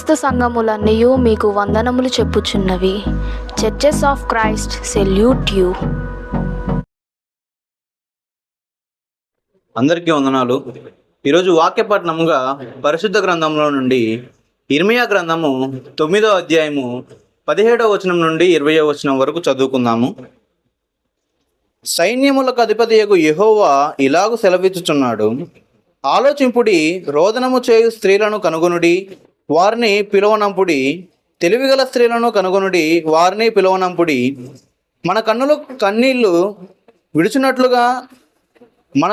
క్రీస్తు సంఘములన్నయు మీకు వందనములు చెప్పుచున్నవి. Churches of Christ salute you. అందరికీ వందనాలు. ఈరోజు వాక్యపట్నంగా పరిశుద్ధ గ్రంథంలో నుండి ఇర్మియా గ్రంథము 9వ అధ్యాయము 17వ వచనం నుండి 20వ వచనం వరకు చదువుకుందాము. సైన్యములకు అధిపతియగు యెహోవా ఇలాగు సెలవిచ్చుచున్నాడు, ఆలోచింపుడి, రోదనము చేయు స్త్రీలను కనుగొనుడి, వారిని పిలువనంపుడి. తెలివిగల స్త్రీలను కనుగొనుడి, వారిని పిలువనంపుడి. మన కన్నులు కన్నీళ్లు విడుచున్నట్లుగా, మన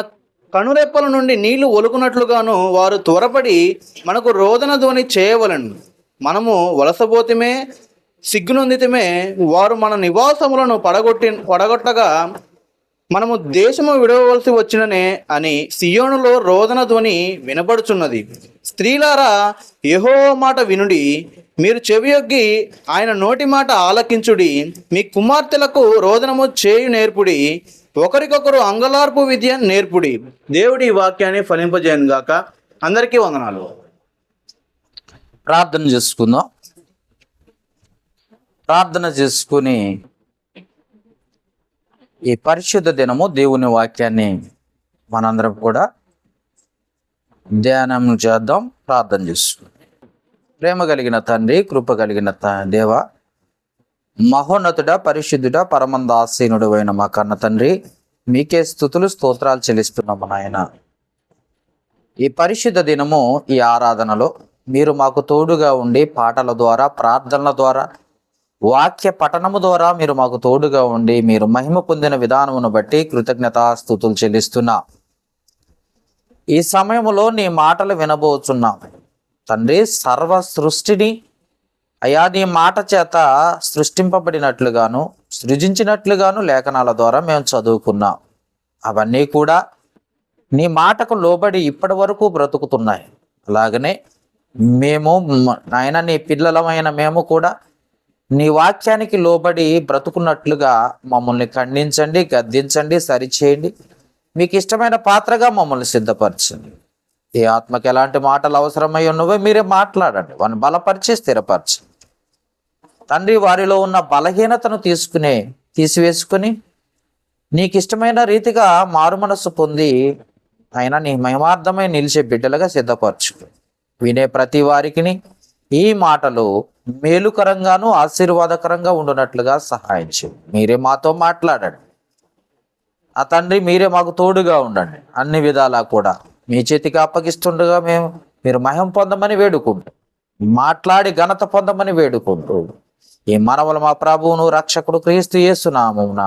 కనురెప్పల నుండి నీళ్లు ఒలుకున్నట్లుగాను వారు త్వరపడి మనకు రోదన ధ్వని చేయవలెను. మనము వలసపోతిమే, సిగ్గునొందితమే, వారు మన నివాసములను పడగొట్టగా మనము దేశము విడవలసి వచ్చిననే అని సియోనులో రోదన ధ్వని వినబడుచున్నది. స్త్రీలారా, యెహోవా మాట వినుడి, మీరు చెవియొగ్గి ఆయన నోటి మాట ఆలకించుడి. మీ కుమార్తెలకు రోదనము చేయు నేర్పుడి, ఒకరికొకరు అంగలార్పు విద్య నేర్పుడి. దేవుడి ఈ వాక్యాన్ని ఫలింపజేయను గాక. అందరికీ వందనాలు. ప్రార్థన చేసుకుందాం. ప్రార్థన చేసుకుని ఈ పరిశుద్ధ దినము దేవుని వాక్యాన్ని మనందరం కూడా ధ్యానం చేద్దాం. ప్రార్థన చేసుకుందాం. ప్రేమ కలిగిన తండ్రి, కృప కలిగిన దేవ, మహోన్నతుడ, పరిశుద్ధుడ, పరమందాసీనుడు అయిన మా కన్న తండ్రి, మీకే స్తుతులు స్తోత్రాలు చెల్లిస్తున్నాము నాయన. ఈ పరిశుద్ధ దినము, ఈ ఆరాధనలో మీరు మాకు తోడుగా ఉండి పాటల ద్వారా, ప్రార్థనల ద్వారా, వాక్య పఠనము ద్వారా మీరు మాకు తోడుగా ఉండి మీరు మహిమ పొందిన విధానమును బట్టి కృతజ్ఞతాస్తుతులు చెల్లిస్తున్నా. ఈ సమయంలో నీ మాటలు వినబోచున్నాం తండ్రి. సర్వ సృష్టిని అయా నీ మాట చేత సృష్టింపబడినట్లుగాను సృజించినట్లుగాను లేఖనాల ద్వారా మేము చదువుకున్నాం. అవన్నీ కూడా నీ మాటకు లోబడి ఇప్పటి వరకు బ్రతుకుతున్నాయి. అలాగనే మేము నాయన నీ పిల్లలమైన మేము కూడా నీ వాక్యానికి లోబడి బ్రతుకున్నట్లుగా మమ్మల్ని ఖండించండి, గద్దించండి, సరిచేయండి. మీకు ఇష్టమైన పాత్రగా మమ్మల్ని సిద్ధపరచండి. ఏ ఆత్మకి ఎలాంటి మాటలు అవసరమై ఉన్నవో మీరే మాట్లాడండి. వారిని బలపరిచి స్థిరపరచండి తండ్రి. వారిలో ఉన్న బలహీనతను తీసివేసుకుని నీకు ఇష్టమైన రీతిగా మారు మనస్సు పొంది అయినా నీ మహిమార్థమై నిలిచే బిడ్డలుగా సిద్ధపరచు. వినే ప్రతి వారికి ఈ మాటలు మేలుకరంగాను ఆశీర్వాదకరంగా ఉండునట్లుగా సహాయం చేయండి. మీరే మాతో మాట్లాడండి. ఆ తండ్రి, మీరే మాకు తోడుగా ఉండండి. అన్ని విధాలా కూడా మీ చేతికి అప్పగిస్తుండగా మీరు మహిమ పొందమని వేడుకుంటూ, మాట్లాడి ఘనత పొందమని వేడుకుంటూ, ఈ మనవలు మా ప్రభువును రక్షకుడు క్రీస్తు యేసు నామమున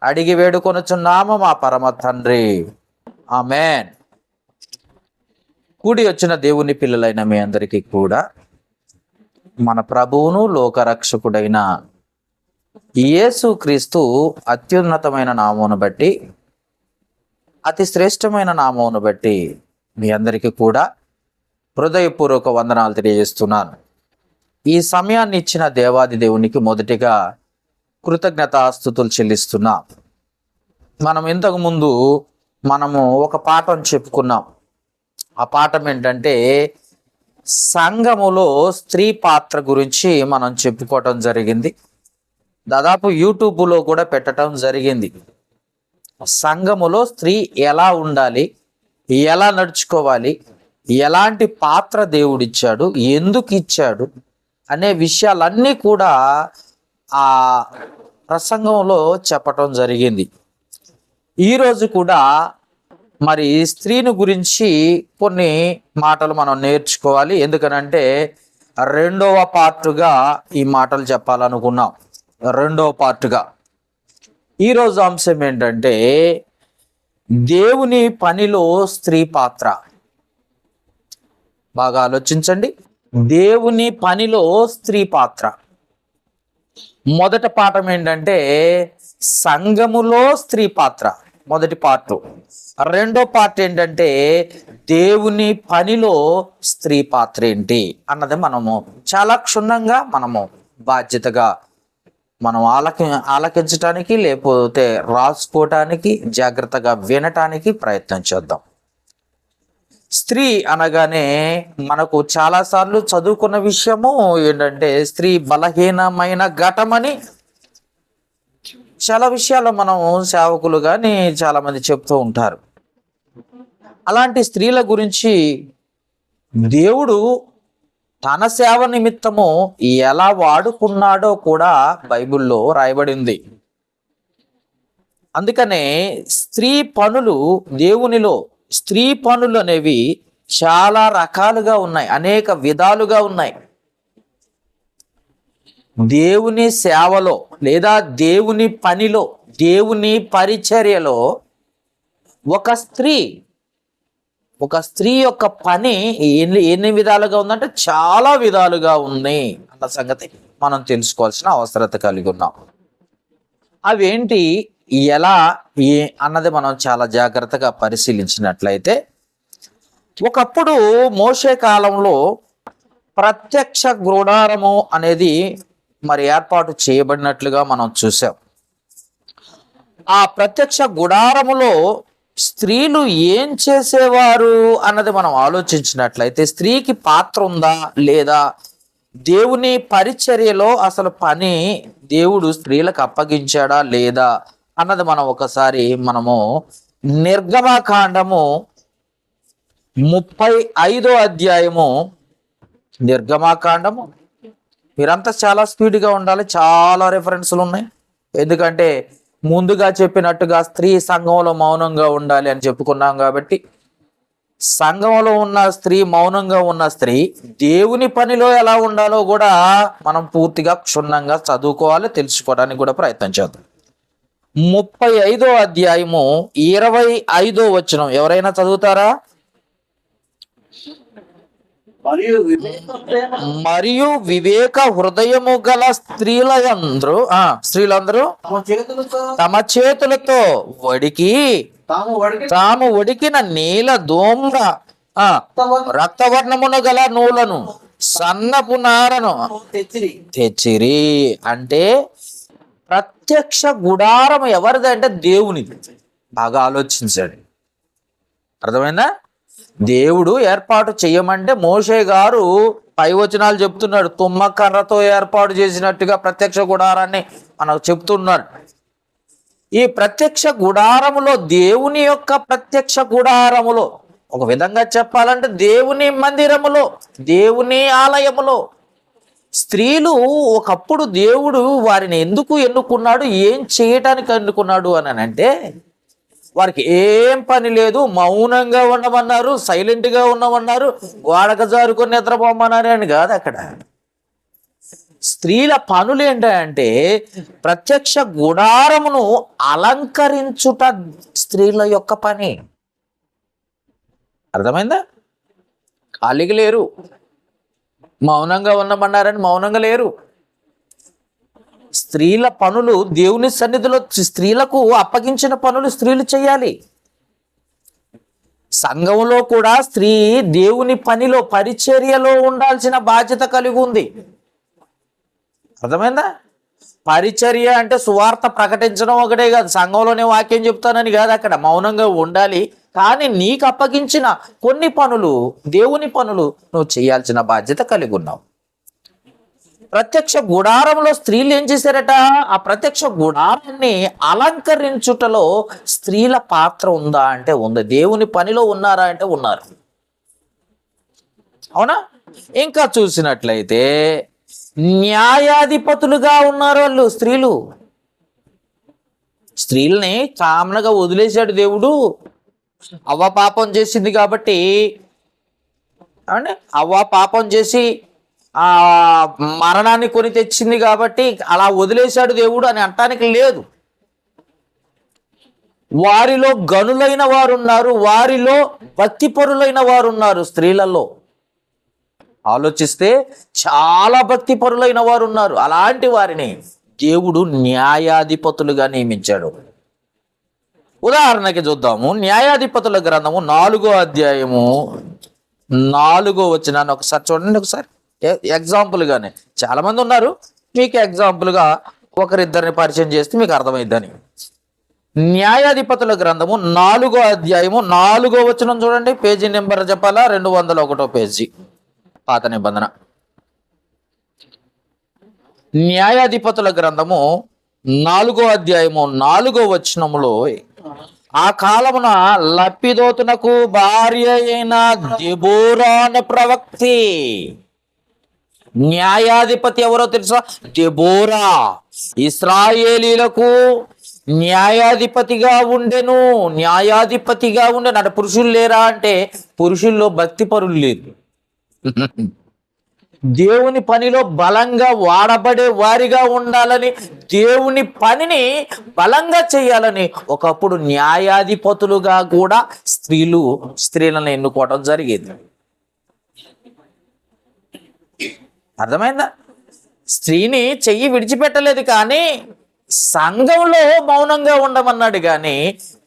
అడిగి వేడుకొనుచున్నాము మా పరమ తండ్రి, ఆమేన్. కూడి వచ్చిన దేవుని పిల్లలైన మీ అందరికీ కూడా మన ప్రభువును లోకరక్షకుడైన యేసు క్రీస్తు అత్యున్నతమైన నామమును బట్టి, అతి శ్రేష్టమైన నామమును బట్టి మీ అందరికీ కూడా హృదయపూర్వక వందనాలు తెలియజేస్తున్నాను. ఈ సమయాన్ని ఇచ్చిన దేవాది దేవునికి మొదటిగా కృతజ్ఞతాస్తుతులు చెల్లిస్తున్నా. మనం ఇంతకుముందు ఒక పాఠం చెప్పుకున్నాం. ఆ పాఠం ఏంటంటే సంఘములో స్త్రీ పాత్ర గురించి మనం చెప్పుకోవటం జరిగింది. దాదాపు యూట్యూబ్లో కూడా పెట్టడం జరిగింది. సంఘములో స్త్రీ ఎలా ఉండాలి, ఎలా నడుచుకోవాలి, ఎలాంటి పాత్ర దేవుడిచ్చాడు, ఎందుకు ఇచ్చాడు అనే విషయాలన్నీ కూడా ఆ ప్రసంగంలో చెప్పటం జరిగింది. ఈరోజు కూడా మరి స్త్రీని గురించి కొన్ని మాటలు మనం నేర్చుకోవాలి. ఎందుకనంటే రెండవ పార్టుగా ఈ మాటలు చెప్పాలనుకున్నాం. రెండవ పార్టుగా ఈరోజు అంశం ఏంటంటే దేవుని పనిలో స్త్రీ పాత్ర. బాగా ఆలోచించండి. దేవుని పనిలో స్త్రీ పాత్ర. మొదటి పాఠం ఏంటంటే సంఘములో స్త్రీ పాత్ర, మొదటి పార్ట్. రెండో పార్ట్ ఏంటంటే దేవుని పనిలో స్త్రీ పాత్ర ఏంటి అన్నది మనము చాలా క్షుణ్ణంగా బాధ్యతగా ఆలకించటానికి, లేకపోతే రాసుకోవటానికి, జాగ్రత్తగా వినటానికి ప్రయత్నం చేద్దాం. స్త్రీ అనగానే మనకు చాలాసార్లు చదువుకున్న విషయము ఏంటంటే స్త్రీ బలహీనమైన ఘటమని చాలా విషయాలు మనం సేవకులు కానీ చాలా మంది చెప్తూ ఉంటారు. అలాంటి స్త్రీల గురించి దేవుడు తన సేవ నిమిత్తము ఎలా వాడుకున్నాడో కూడా బైబిల్లో రాయబడింది. అందుకనే స్త్రీ పనులు దేవునిలో స్త్రీ పనులు అనేవి చాలా రకాలుగా ఉన్నాయి, అనేక విధాలుగా ఉన్నాయి. దేవుని సేవలో లేదా దేవుని పనిలో దేవుని పరిచర్యలో ఒక స్త్రీ యొక్క పని ఎన్ని విధాలుగా ఉందంటే చాలా విధాలుగా ఉంది అన్న సంగతి మనం తెలుసుకోవాల్సిన అవసరత కలిగి ఉన్నాం. అవేంటి ఎలా అన్నది మనం చాలా జాగ్రత్తగా పరిశీలించినట్లయితే, ఒకప్పుడు మోషే కాలంలో ప్రత్యక్ష గుడారము అనేది మరి ఏర్పాటు చేయబడినట్లుగా మనం చూసాం. ఆ ప్రత్యక్ష గుడారములో స్త్రీలు ఏం చేసేవారు అన్నది మనం ఆలోచించినట్లయితే, స్త్రీకి పాత్ర ఉందా లేదా, దేవుని పరిచర్యలో అసలు పని దేవుడు స్త్రీలకు అప్పగించాడా లేదా అన్నది మనం ఒకసారి నిర్గమకాండము 35వ అధ్యాయము, నిర్గమకాండము. మీరంతా చాలా స్పీడ్గా ఉండాలి, చాలా రెఫరెన్స్లు ఉన్నాయి. ఎందుకంటే ముందుగా చెప్పినట్టుగా స్త్రీ సంఘంలో మౌనంగా ఉండాలి అని చెప్పుకున్నాం కాబట్టి, సంఘంలో ఉన్న స్త్రీ, మౌనంగా ఉన్న స్త్రీ దేవుని పనిలో ఎలా ఉండాలో కూడా మనం పూర్తిగా క్షుణ్ణంగా చదువుకోవాలి, తెలుసుకోవడానికి కూడా ప్రయత్నం చేద్దాం. 35వ అధ్యాయము 25వ వచనం ఎవరైనా చదువుతారా? మరియు వివేక హృదయము గల స్త్రీలందరూ తమ చేతులతో వడికి తాము వడికిన నీల దోమ్ర రక్తవర్ణమును గల నూలను సన్నపు నారను తెచ్చిరి. అంటే ప్రత్యక్ష గుడారం ఎవరిదంటే దేవునిది. బాగా ఆలోచించండి, అర్థమైందా? దేవుడు ఏర్పాటు చేయమంటే మోషే గారు పై వచనాలు చెప్తున్నాడు, తుమ్మ కర్రతో ఏర్పాటు చేసినట్టుగా ప్రత్యక్ష గుడారాన్ని మనకు చెప్తున్నాడు. ఈ ప్రత్యక్ష గుడారములో, దేవుని యొక్క ప్రత్యక్ష గుడారములో, ఒక విధంగా చెప్పాలంటే దేవుని మందిరములో, దేవుని ఆలయములో స్త్రీలు ఒకప్పుడు దేవుడు వారిని ఎందుకు ఎన్నుకున్నాడు, ఏం చేయటానికి ఎన్నుకున్నాడు అని అంటే, వారికి ఏం పని లేదు, మౌనంగా ఉండమన్నారు, సైలెంట్గా ఉండమన్నారు, గోడక జారుకొని నిద్రపోమన్నారు అని కాదు. అక్కడ స్త్రీల పనులు ఏంటంటే ప్రత్యక్ష గుడారమును అలంకరించుట స్త్రీల యొక్క పని. అర్థమైందా? ఖాళీగా లేరు, మౌనంగా ఉండమన్నారని మౌనంగా లేరు. స్త్రీల పనులు దేవుని సన్నిధిలో స్త్రీలకు అప్పగించిన పనులు స్త్రీలు చేయాలి. సంఘంలో కూడా స్త్రీ దేవుని పనిలో, పరిచర్యలో ఉండాల్సిన బాధ్యత కలిగి ఉంది. అర్థమైందా? పరిచర్య అంటే సువార్త ప్రకటించడం ఒకటే కాదు, సంఘంలోనే వాక్యం చెప్తానని కాదు. అక్కడ మౌనంగా ఉండాలి, కానీ నీకు అప్పగించిన కొన్ని పనులు, దేవుని పనులు నువ్వు చేయాల్సిన బాధ్యత కలిగి ఉన్నావు. ప్రత్యక్ష గుడారంలో స్త్రీలు ఏం చేశారట? ఆ ప్రత్యక్ష గుడారాన్ని అలంకరించుటలో స్త్రీల పాత్ర ఉందా అంటే ఉంది. దేవుని పనిలో ఉన్నారా అంటే ఉన్నారు. అవునా? ఇంకా చూసినట్లయితే న్యాయాధిపతులుగా ఉన్నారు వాళ్ళు. స్త్రీలని కామనగా వదిలేశాడు దేవుడు. అవ్వ పాపం చేసింది కాబట్టి, అవ్వ పాపం చేసి ఆ మరణాన్ని కొని తెచ్చింది కాబట్టి అలా వదిలేశాడు దేవుడు అని అంటానికి లేదు. వారిలో గనులైన వారు ఉన్నారు, వారిలో భక్తిపరులైన వారు ఉన్నారు. స్త్రీలలో ఆలోచిస్తే చాలా భక్తిపరులైన వారు ఉన్నారు. అలాంటి వారిని దేవుడు న్యాయాధిపతులుగా నియమించాడు. ఉదాహరణకి చూద్దాము, న్యాయాధిపతుల గ్రంథము 4వ అధ్యాయము 4వ వచనాన్ని ఒకసారి చూడండి. ఒకసారి ఎగ్జాంపుల్గానే, చాలా మంది ఉన్నారు, మీకు ఎగ్జాంపుల్గా ఒకరిద్దరిని పరిచయం చేస్తే మీకు అర్థమైద్దని. న్యాయాధిపతుల గ్రంథము 4వ అధ్యాయము 4వ వచనం చూడండి. పేజీ నెంబర్ చెప్పాలా? 201 పేజీ, పాత నిబంధన. న్యాయాధిపతుల గ్రంథము 4వ అధ్యాయము 4వ వచనములో, ఆ కాలమున లప్పిదోతునకు భార్య అయిన దెబోరా అనే ప్రవక్తి. న్యాయాధిపతి ఎవరో తెలుసా? దెబోరా. ఇశ్రాయేలీలకు న్యాయాధిపతిగా ఉండెను. అంటే పురుషులు లేరా అంటే, పురుషుల్లో భక్తి పరులు లేరు. దేవుని పనిలో బలంగా వాడబడే వారిగా ఉండాలని, దేవుని పనిని బలంగా చేయాలని ఒకప్పుడు న్యాయాధిపతులుగా కూడా స్త్రీలను ఎన్నుకోవడం జరిగేది. అర్థమైందా? స్త్రీని చెయ్యి విడిచిపెట్టలేదు, కానీ సంఘంలో మౌనంగా ఉండమన్నాడు. కానీ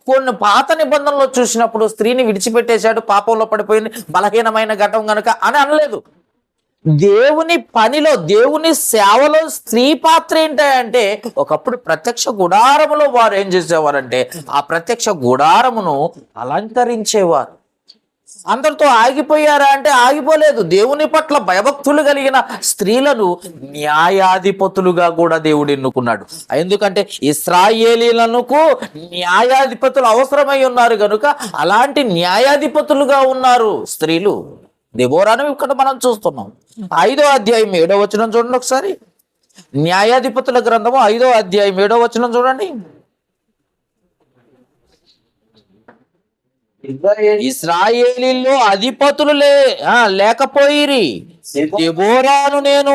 కొన్ని పాత నిబంధనలు చూసినప్పుడు స్త్రీని విడిచిపెట్టేశాడు, పాపంలో పడిపోయింది, బలహీనమైన ఘటం గనుక అని అనలేదు. దేవుని పనిలో, దేవుని సేవలో స్త్రీ పాత్ర ఏంటంటే, ఒకప్పుడు ప్రత్యక్ష గుడారములో వారు ఏం చేసేవారంటే, ఆ ప్రత్యక్ష గుడారమును అలంకరించేవారు. అందరితో ఆగిపోయారా అంటే ఆగిపోలేదు. దేవుని పట్ల భయభక్తులు కలిగిన స్త్రీలను న్యాయాధిపతులుగా కూడా దేవుడు ఎన్నుకున్నాడు. ఎందుకంటే ఇశ్రాయేలీలకు న్యాయాధిపతులు అవసరమై ఉన్నారు కనుక అలాంటి న్యాయాధిపతులుగా ఉన్నారు స్త్రీలు. దెబోరాను ఇక్కడ మనం చూస్తున్నాం. 5వ అధ్యాయం 7వ వచనం చూడండి ఒకసారి. న్యాయాధిపతుల గ్రంథము 5వ అధ్యాయం 7వ వచనం చూడండి. ఇశ్రాయేలీలో అధిపతులు లేకపోయిరి. దెబోరాను నేను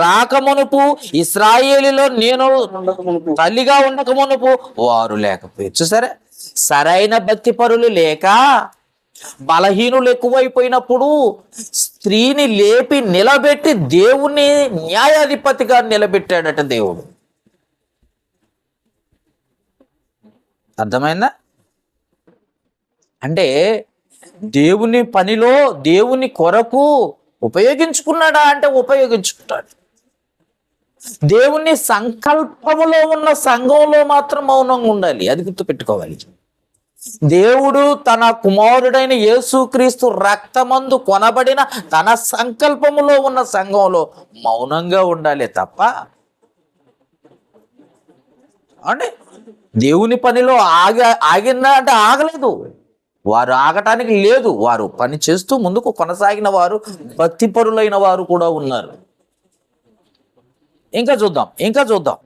రాకమునుపు, ఇశ్రాయేలీలో నేను తల్లిగా ఉండకమునుపు వారు లేకపోయారు. చూసారా, సరైన భక్తి పరులు లేక బలహీనులు ఎక్కువైపోయినప్పుడు స్త్రీని లేపి నిలబెట్టి దేవుణ్ణి న్యాయాధిపతిగా నిలబెట్టాడట దేవుడు. అర్థమైందా? అంటే దేవుని పనిలో, దేవుని కొరకు ఉపయోగించుకున్నాడా అంటే ఉపయోగించుకుంటాడు. దేవుని సంకల్పములో ఉన్న సంఘంలో మాత్రం మౌనంగా ఉండాలి, అది గుర్తుపెట్టుకోవాలి. దేవుడు తన కుమారుడైన యేసుక్రీస్తు రక్తమందు కొనబడిన తన సంకల్పములో ఉన్న సంఘంలో మౌనంగా ఉండాలి తప్ప, అంటే దేవుని పనిలో ఆగిందా అంటే ఆగలేదు. వారు ఆగటానికి లేదు. వారు పని చేస్తూ ముందుకు కొనసాగిన వారు, భక్తిపరులైన వారు కూడా ఉన్నారు. ఇంకా చూద్దాం.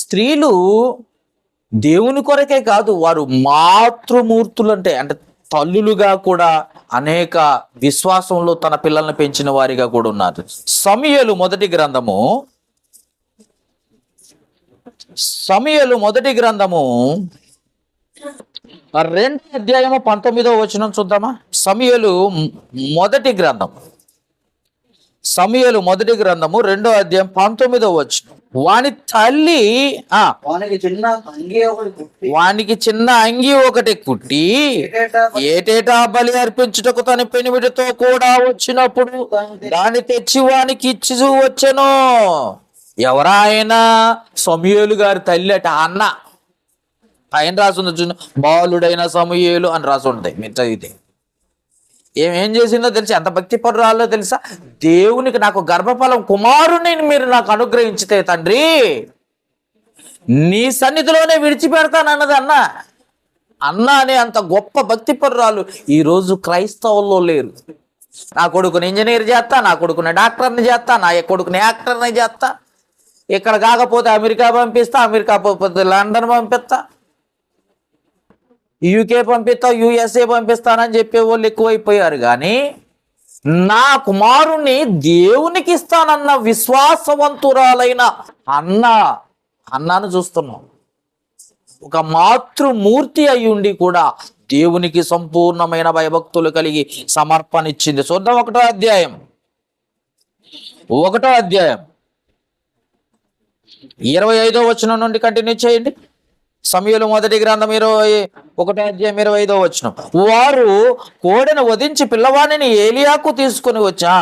స్త్రీలు దేవుని కొరకే కాదు, వారు మాతృమూర్తులు అంటే తల్లులుగా కూడా అనేక విశ్వాసంలో తన పిల్లల్ని పెంచిన వారిగా కూడా ఉన్నారు. సమూయేలు మొదటి గ్రంథము 2వ అధ్యాయము 19వ వచనం చూద్దామా. సమూయేలు మొదటి గ్రంథము 2వ అధ్యాయం 19వ వచనం. వాని తల్లి వానికి చిన్న అంగి ఒకటి కుట్టి ఏటేటా బలి అర్పించుటకు తన పెనిమిటితో కూడా వచ్చినప్పుడు దాన్ని తెచ్చి వానికి ఇచ్చి వచ్చెను. ఎవరా ఆయన? సమూయేలు గారి తల్లి అట, అన్న. ఆయన రాసుంది చూడండి, బాలుడైన సమూయేలు అని రాసి ఉంటాయి, మీరు చదివితే. ఏం చేసిందో తెలుసా? ఎంత భక్తి పరురాలో తెలుసా? దేవునికి నాకు గర్భఫలం కుమారుని మీరు నాకు అనుగ్రహించితే తండ్రి, నీ సన్నిధిలోనే విడిచిపెడతానన్నది అన్న అనే అంత గొప్ప భక్తి పరురాలు ఈరోజు క్రైస్తవుల్లో లేరు. నా కొడుకుని ఇంజనీర్ చేస్తా, నా కొడుకుని డాక్టర్ని చేస్తా, నా కొడుకుని యాక్టర్ని చేస్తా, ఇక్కడ కాకపోతే అమెరికా పంపిస్తా, అమెరికా పోతే లండన్ పంపిస్తా, యూకే పంపిస్తా, యుఎస్ఏ పంపిస్తానని చెప్పేవాళ్ళు ఎక్కువైపోయారు. కానీ నా కుమారుణ్ణి దేవునికి ఇస్తానన్న విశ్వాసవంతురాలైన అన్నను చూస్తున్నాం. ఒక మాతృమూర్తి అయి ఉండి కూడా దేవునికి సంపూర్ణమైన భయభక్తులు కలిగి సమర్పణ ఇచ్చింది. చూద్దాం 1వ అధ్యాయం 25వ వచనం నుండి కంటిన్యూ చేయండి. సమూయేలు మొదటి గ్రంథం 21వ అధ్యాయం 25వ వచనం. వారు కోడెను వధించి పిల్లవాడిని ఏలియాకు తీసుకుని వచ్చా.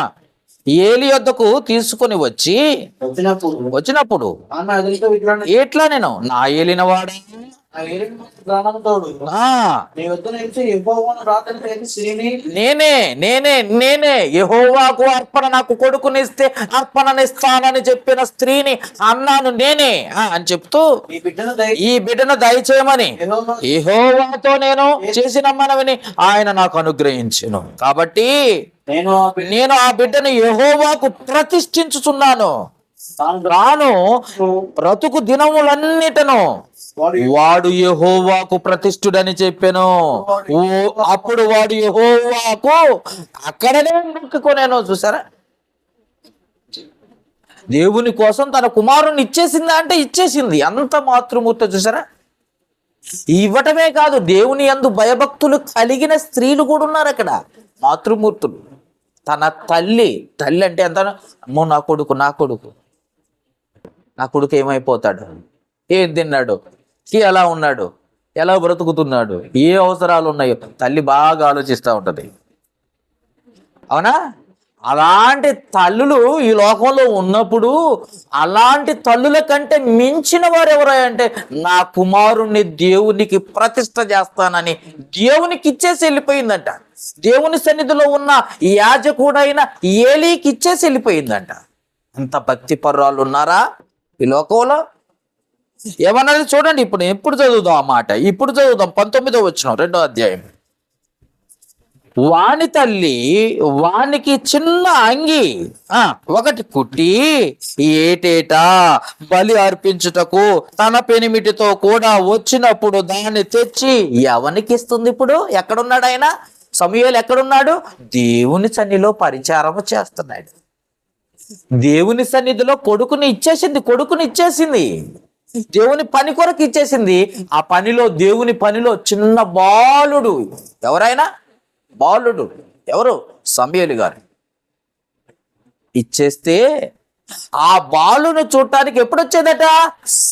ఏలి యొద్దకు తీసుకొని వచ్చినప్పుడు ఆమె అతనితో ఇట్లా ఎట్లా నేను నా ఏలిన వాడు ప్రాణంతోడు నీ వద్ద నుంచి యెహోవాను రాత్రి చేసి స్త్రీని నేనే యెహోవాకు అర్పణ నాకు కొడుకునిస్తే అర్పణనిస్తానని చెప్పిన స్త్రీని అన్నాను నేనే అని చెప్తూ ఈ బిడ్డను దయచేయమని యెహోవాతో నేను చేసిన మనవిని ఆయన నాకు అనుగ్రహించును. కాబట్టి నేను ఆ బిడ్డను యెహోవాకు ప్రతిష్ఠించుచున్నాను. రాను బ్రతుకు దినములన్నిటను వాడు యెహోవాకు ప్రతిష్ఠుడని చెప్పాను. అప్పుడు వాడు యెహోవాకు అక్కడనే మొక్కుకొనేను. చూసారా, దేవుని కోసం తన కుమారుణ్ణి ఇచ్చేసిందా అంటే ఇచ్చేసింది. అంత మాతృమూర్తి చూసారా. ఇవ్వటమే కాదు, దేవుని యందు భయభక్తులు కలిగిన స్త్రీలు కూడా ఉన్నారు అక్కడ, మాతృమూర్తులు. తన తల్లి అంటే ఎంత, అమ్మో నా కొడుకు ఏమైపోతాడు, ఏం తిన్నాడు, ఎలా ఉన్నాడు, ఎలా బ్రతుకుతున్నాడు, ఏ అవసరాలు ఉన్నాయో తల్లి బాగా ఆలోచిస్తూ ఉంటది. అవునా? అలాంటి తల్లులు ఈ లోకంలో ఉన్నప్పుడు అలాంటి తల్లుల కంటే మించిన వారు ఎవరంటే నా కుమారుణ్ణి దేవునికి ప్రతిష్ఠ చేస్తానని దేవునికి ఇచ్చేసి వెళ్ళిపోయిందంట. దేవుని సన్నిధిలో ఉన్న యాజకుడైన ఏలీకి ఇచ్చేసి వెళ్ళిపోయిందంట. అంత భక్తి పర్రాలు ఉన్నారా ఈ లోకంలో? ఏమన్నది చూడండి. ఇప్పుడు చదువుదాం ఆ మాట. ఇప్పుడు చదువుదాం 19వ వచనం 2వ అధ్యాయం. వాని తల్లి వానికి చిన్న అంగి ఒకటి కుట్టి ఏటేటా బలి అర్పించుటకు తన పెనిమిటితో కూడా వచ్చినప్పుడు దాన్ని తెచ్చి ఎవనికి ఇస్తుంది? ఇప్పుడు ఎక్కడున్నాడు ఆయన? సమూయేలు ఎక్కడున్నాడు? దేవుని సన్నిధిలో పరిచారము చేస్తున్నాడు. దేవుని సన్నిధిలో కొడుకుని ఇచ్చేసింది. దేవుని పని కొరకు ఇచ్చేసింది. ఆ పనిలో, దేవుని పనిలో చిన్న బాలుడు ఎవరు? సమూయేలు గారు ఇచ్చేస్తే ఆ బాలుని చూడటానికి ఎప్పుడు వచ్చేదట?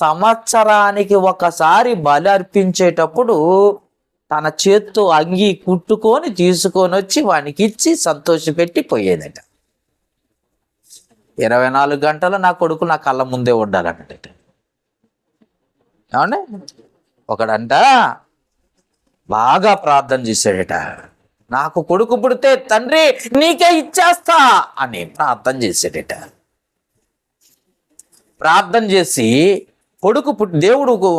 సంవత్సరానికి ఒకసారి బలి అర్పించేటప్పుడు తన చేత్తో అంగి కుట్టుకొని తీసుకొని వచ్చి వానికి ఇచ్చి సంతోషపెట్టి పోయేదట. 24 గంటలు నా కొడుకు నా కళ్ళ ముందే ఉండాలన్నట. ఏమండి? ఒకడంట బాగా ప్రార్థన చేశాడట. నాకు కొడుకు పుడితే తండ్రి నీకే ఇచ్చేస్తా అని ప్రార్థన చేశాడట. ప్రార్థన చేసి దేవుడు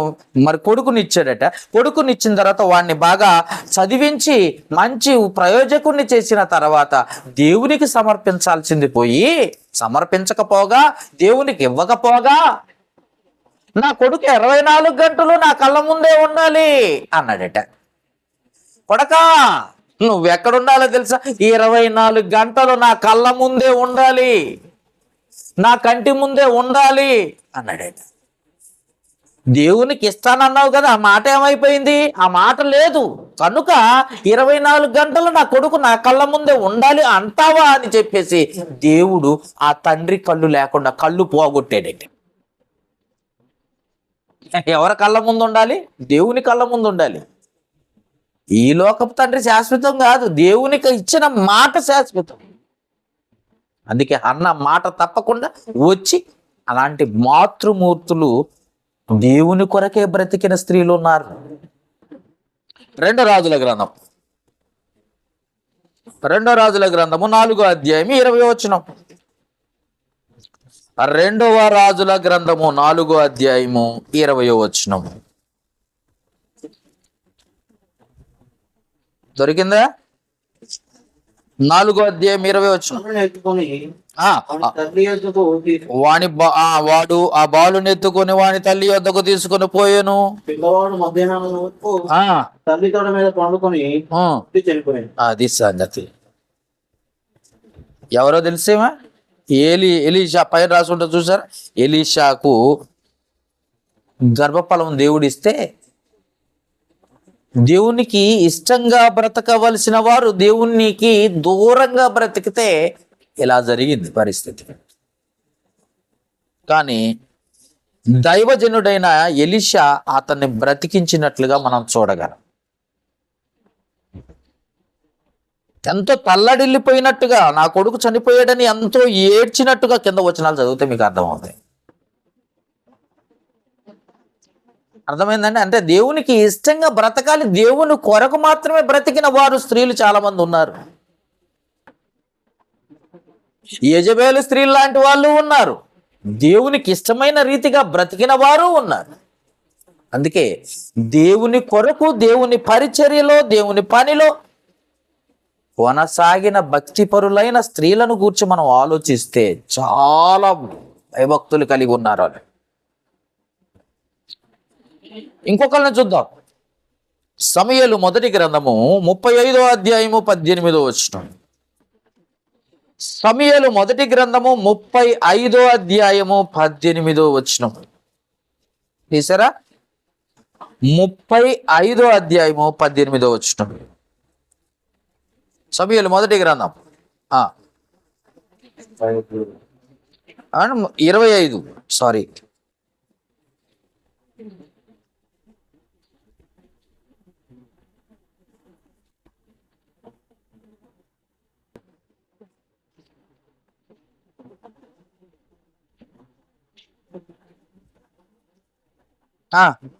మరి కొడుకునిచ్చాడట. కొడుకునిచ్చిన తర్వాత వాడిని బాగా చదివించి మంచి ప్రయోజకుడిని చేసిన తర్వాత దేవునికి సమర్పించాల్సింది పోయి సమర్పించకపోగా, దేవునికి ఇవ్వకపోగా, నా కొడుకు 24 గంటలు నా కళ్ళ ముందే ఉండాలి అన్నాడట. కొడకా నువ్వెక్కడుండాలో తెలుసా? 24 గంటలు నా కళ్ళ ముందే ఉండాలి, నా కంటి ముందే ఉండాలి అన్నాడట. దేవునికి ఇస్తానన్నావు కదా, ఆ మాట ఏమైపోయింది? ఆ మాట లేదు కనుక 24 గంటలు నా కొడుకు నా కళ్ళ ముందే ఉండాలి అంటావా అని చెప్పేసి దేవుడు ఆ తండ్రి కళ్ళు లేకుండా కళ్ళు పోగొట్టాడట. ఎవరి కళ్ళ ముందు ఉండాలి? దేవుని కళ్ళ ముందు ఉండాలి. ఈ లోకపు తండ్రి శాశ్వతం కాదు, దేవునికి ఇచ్చిన మాట శాశ్వతం. అందుకే అన్న మాట తప్పకుండా వచ్చి అలాంటి మాతృమూర్తులు దేవుని కొరకే బ్రతికిన స్త్రీలు ఉన్నారు. 2 రాజుల గ్రంథం 4వ అధ్యాయం 20వ వచనం. 2వ రాజుల గ్రంథము 4వ అధ్యాయము 20వ వచనం. దొరికిందా? 4వ అధ్యాయం 20వ వచనం. వాడు ఆ బాలుని ఎత్తుకొని వాని తల్లి వద్దకు తీసుకొని పోయాను. పిల్లవాడు మధ్యాహ్నం తల్లి తోడ మీద పండుకొని చనిపోయాడు. అది సంగతి. ఎవరో తెలిసేమా? ఎలీషా పైన రాసి ఉంటుంది చూసారా? ఎలీషాకు గర్భఫలం దేవుడిస్తే దేవునికి ఇష్టంగా బ్రతకవలసిన వారు దేవునికి దూరంగా బ్రతికితే ఇలా జరిగింది పరిస్థితి. కానీ దైవజనుడైన ఎలీషా అతన్ని బ్రతికించినట్లుగా మనం చూడగలం. ఎంతో తల్లడిల్లిపోయినట్టుగా, నా కొడుకు చనిపోయాడని ఎంతో ఏడ్చినట్టుగా కింద వచనాలు చదివితే మీకు అర్థమవుతాయి. అర్థమైందండి? అంటే దేవునికి ఇష్టంగా బ్రతకాలి, దేవుని కొరకు మాత్రమే బ్రతికిన వారు స్త్రీలు చాలా మంది ఉన్నారు. యెజబేలు స్త్రీలు లాంటి వాళ్ళు ఉన్నారు, దేవునికి ఇష్టమైన రీతిగా బ్రతికిన వారు ఉన్నారు. అందుకే దేవుని కొరకు, దేవుని పరిచర్యలో, దేవుని పనిలో కొనసాగిన భక్తిపరులైన స్త్రీలను గూర్చి మనం ఆలోచిస్తే చాలా భయభక్తులు కలిగి ఉన్నారు వాళ్ళు. ఇంకొకరిని చూద్దాం. సమూయేలు మొదటి గ్రంథము 35వ అధ్యాయము 18వ వచనం. సమూయేలు మొదటి గ్రంథము 35వ అధ్యాయము 18వ వచనం తీసారా? 35వ అధ్యాయము 18వ వచనం. సమూయేలు మొదటి గ్రంథం 25 సారీ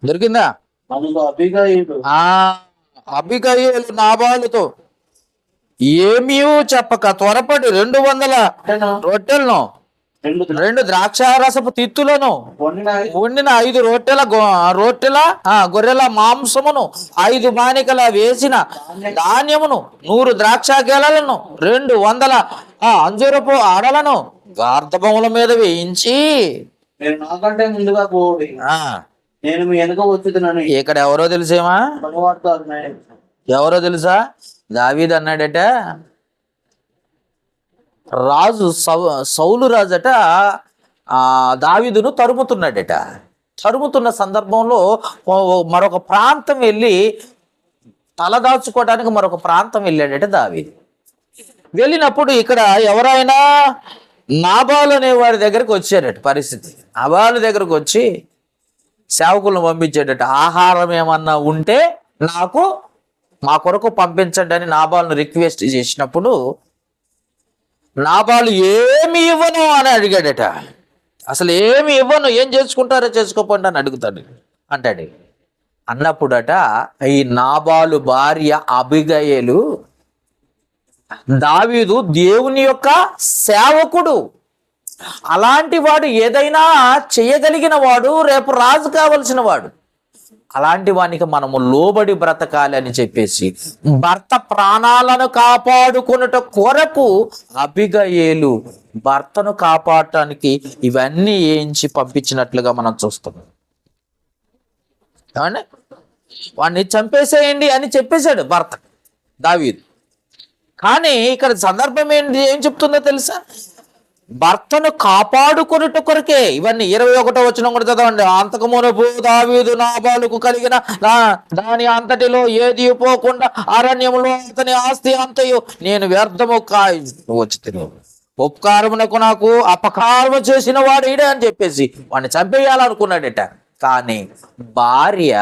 దొరికిందా? అబిగయీలు నాబాలుతో ఏమీ చెప్పక త్వరపడి 200 రొట్టెలను, 2 ద్రాక్షారసపు తిత్తులను, వండిన 5 రొట్టెల గొర్రెల మాంసమును, 5 మానికల వేసిన ధాన్యమును, 100 ద్రాక్ష గెలలను, 200 అంజూరపు ఆడలను గార్ధబముల మీద వేయించి, నేను నాకంటే ముందుగా పోడి, నేను మీ వెనుక వచ్చుతున్నాను. ఇక్కడ ఎవరో తెలిసేమా? ఎవరో తెలుసా? దావీదు అన్నాడట, రాజు సౌలు రాజట దావీదును తరుముతున్నాడట. తరుముతున్న సందర్భంలో మరొక ప్రాంతం వెళ్ళి తలదాచుకోవడానికి మరొక ప్రాంతం వెళ్ళాడట దావీదు. వెళ్ళినప్పుడు ఇక్కడ ఎవరైనా నాబాలు అనే వారి దగ్గరకు వచ్చాడట. పరిస్థితి నాబాలు దగ్గరకు వచ్చి సేవకులను పంపించాడట. ఆహారం ఏమన్నా ఉంటే నాకు మా కొరకు పంపించండి అని నాబాలును రిక్వెస్ట్ చేసినప్పుడు నాబాలు ఏమి ఇవ్వను అని అడిగాడట. అసలు ఏమి ఇవ్వను, ఏం చేసుకుంటారో చేసుకోపోండి అని అడుగుతాడు అంటాడు. అన్నప్పుడట ఈ నాబాలు భార్య అబిగయీలు, దావీదు దేవుని యొక్క సేవకుడు, అలాంటి వాడు ఏదైనా చేయగలిగిన వాడు, రేపు రాజు కావలసిన వాడు, అలాంటి వానికి మనము లోబడి బ్రతకాలి అని చెప్పేసి భర్త ప్రాణాలను కాపాడుకున్నట కొరకు అబిగయీలు భర్తను కాపాడటానికి ఇవన్నీ ఏంచి పంపించినట్లుగా మనం చూస్తున్నాం. ఏమండి? వాడిని చంపేసేయండి అని చెప్పేశాడు భర్త దావీదు. కానీ ఇక్కడ సందర్భం ఏంటి, ఏం చెప్తుందో తెలుసా? భర్తను కాపాడుకున్నట్టు కొరకే ఇవన్నీ. 21వ వచనం కూడా చదవండి. అంతకు మునుపు దావీదు నాబాలుకు కలిగిన దాని అంతటిలో ఏది పోకుండా అరణ్యములో అతని ఆస్తి అంతయు నేను వ్యర్థము వచ్చి ఉపకారమునకు నాకు అపకారము చేసిన వాడు ఈడే అని చెప్పేసి వాడిని చంపేయాలనుకున్నాడట. కానీ భార్య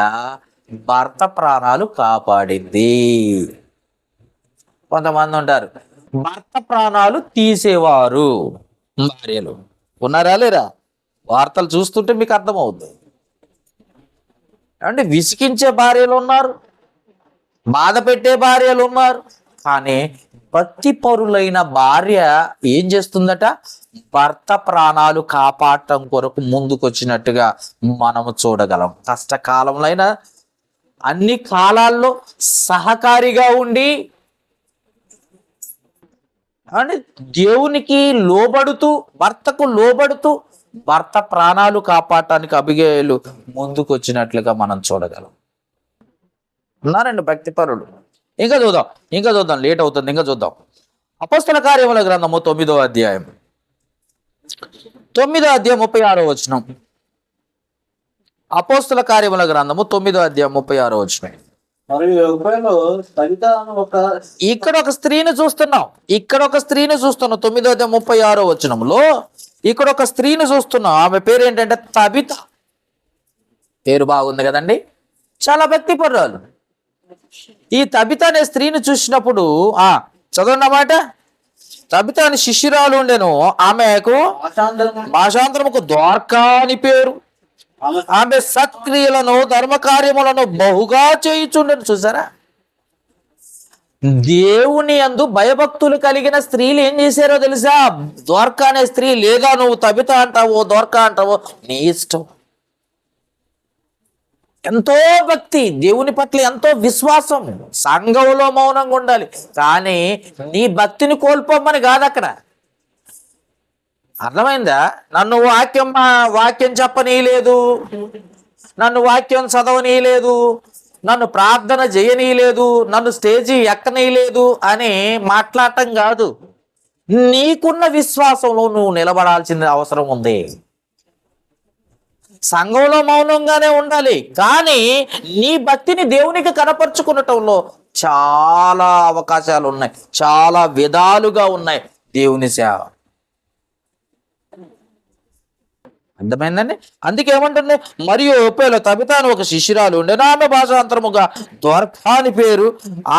భర్త ప్రాణాలు కాపాడింది. కొంతమంది ఉంటారు భర్త ప్రాణాలు తీసేవారు, భార్యలు ఉన్నారా లేరా? వార్తలు చూస్తుంటే మీకు అర్థమవుతుంది. అంటే విసికించే భార్యలు ఉన్నారు, బాధ పెట్టే భార్యలు ఉన్నారు. కానీ భక్తి పరులైన భార్య ఏం చేస్తుందట? భర్త ప్రాణాలు కాపాడటం కొరకు ముందుకొచ్చినట్టుగా మనము చూడగలం. కష్టకాలంలో అయినా అన్ని కాలాల్లో సహకారిగా ఉండి అంటే దేవునికి లోబడుతూ, భర్తకు లోబడుతూ భర్త ప్రాణాలు కాపాడటానికి అబిగయీలు ముందుకు వచ్చినట్లుగా మనం చూడగలం. ఉన్నారండి భక్తిపరులు. ఇంకా చూద్దాం, లేట్ అవుతుంది. ఇంకా చూద్దాం. అపొస్తల కార్యముల గ్రంథము 9వ అధ్యాయం 36వ వచనం. అపొస్తల కార్యముల గ్రంథము 9వ అధ్యాయం 36వ వచనం. ఇక్కడ ఒక స్త్రీని చూస్తున్నాం. 9వ అధ్యాయం 36వ వచనంలో ఇక్కడ ఒక స్త్రీని చూస్తున్నాం. ఆమె పేరు ఏంటంటే తబిత. పేరు బాగుంది కదండి, చాలా భక్తిపరురాలు. ఈ తబిత అనే స్త్రీని చూసినప్పుడు చదవండి మాట. తబిత అని శిష్యురాలు ఉండెను, ఆమెకు భాషాంతరముకు ద్వారకా అని పేరు. ఆమె సత్క్రియలను ధర్మకార్యములను బహుగా చేయుచుండెను. చూసారా, దేవుని యందు భయభక్తులు కలిగిన స్త్రీలు ఏం చేశారో తెలుసా? ద్వారకా అనే స్త్రీ, లేదా నువ్వు తబిత అంటావో ద్వారకా అంటావో నీ ఇష్టం. ఎంతో భక్తి, దేవుని పట్ల ఎంతో విశ్వాసం, సంఘంలో మౌనంగా ఉండాలి. కానీ నీ భక్తిని కోల్పోమని కాదు అక్కడ. అర్థమైందా? నన్ను వాక్యం చెప్పనీయలేదు, నన్ను వాక్యం చదవనీయలేదు, నన్ను ప్రార్థన చేయనీయలేదు, నన్ను స్టేజీ ఎక్కనీయలేదు అని మాట్లాడటం కాదు. నీకున్న విశ్వాసంలో నువ్వు నిలబడాల్సిన అవసరం ఉంది. సంఘంలో మౌనంగానే ఉండాలి, కానీ నీ భక్తిని దేవునికి కనపరుచుకునటంలో చాలా అవకాశాలు ఉన్నాయి, చాలా విధాలుగా ఉన్నాయి దేవుని సేవ. అర్థమైందండి? అందుకే ఏమంటుంది, మరియు ఒప్పేలో తబిత అని ఒక శిష్యురాలు ఉండేను, ఆమె భాషాంతరముగా ద్వారకా అని పేరు.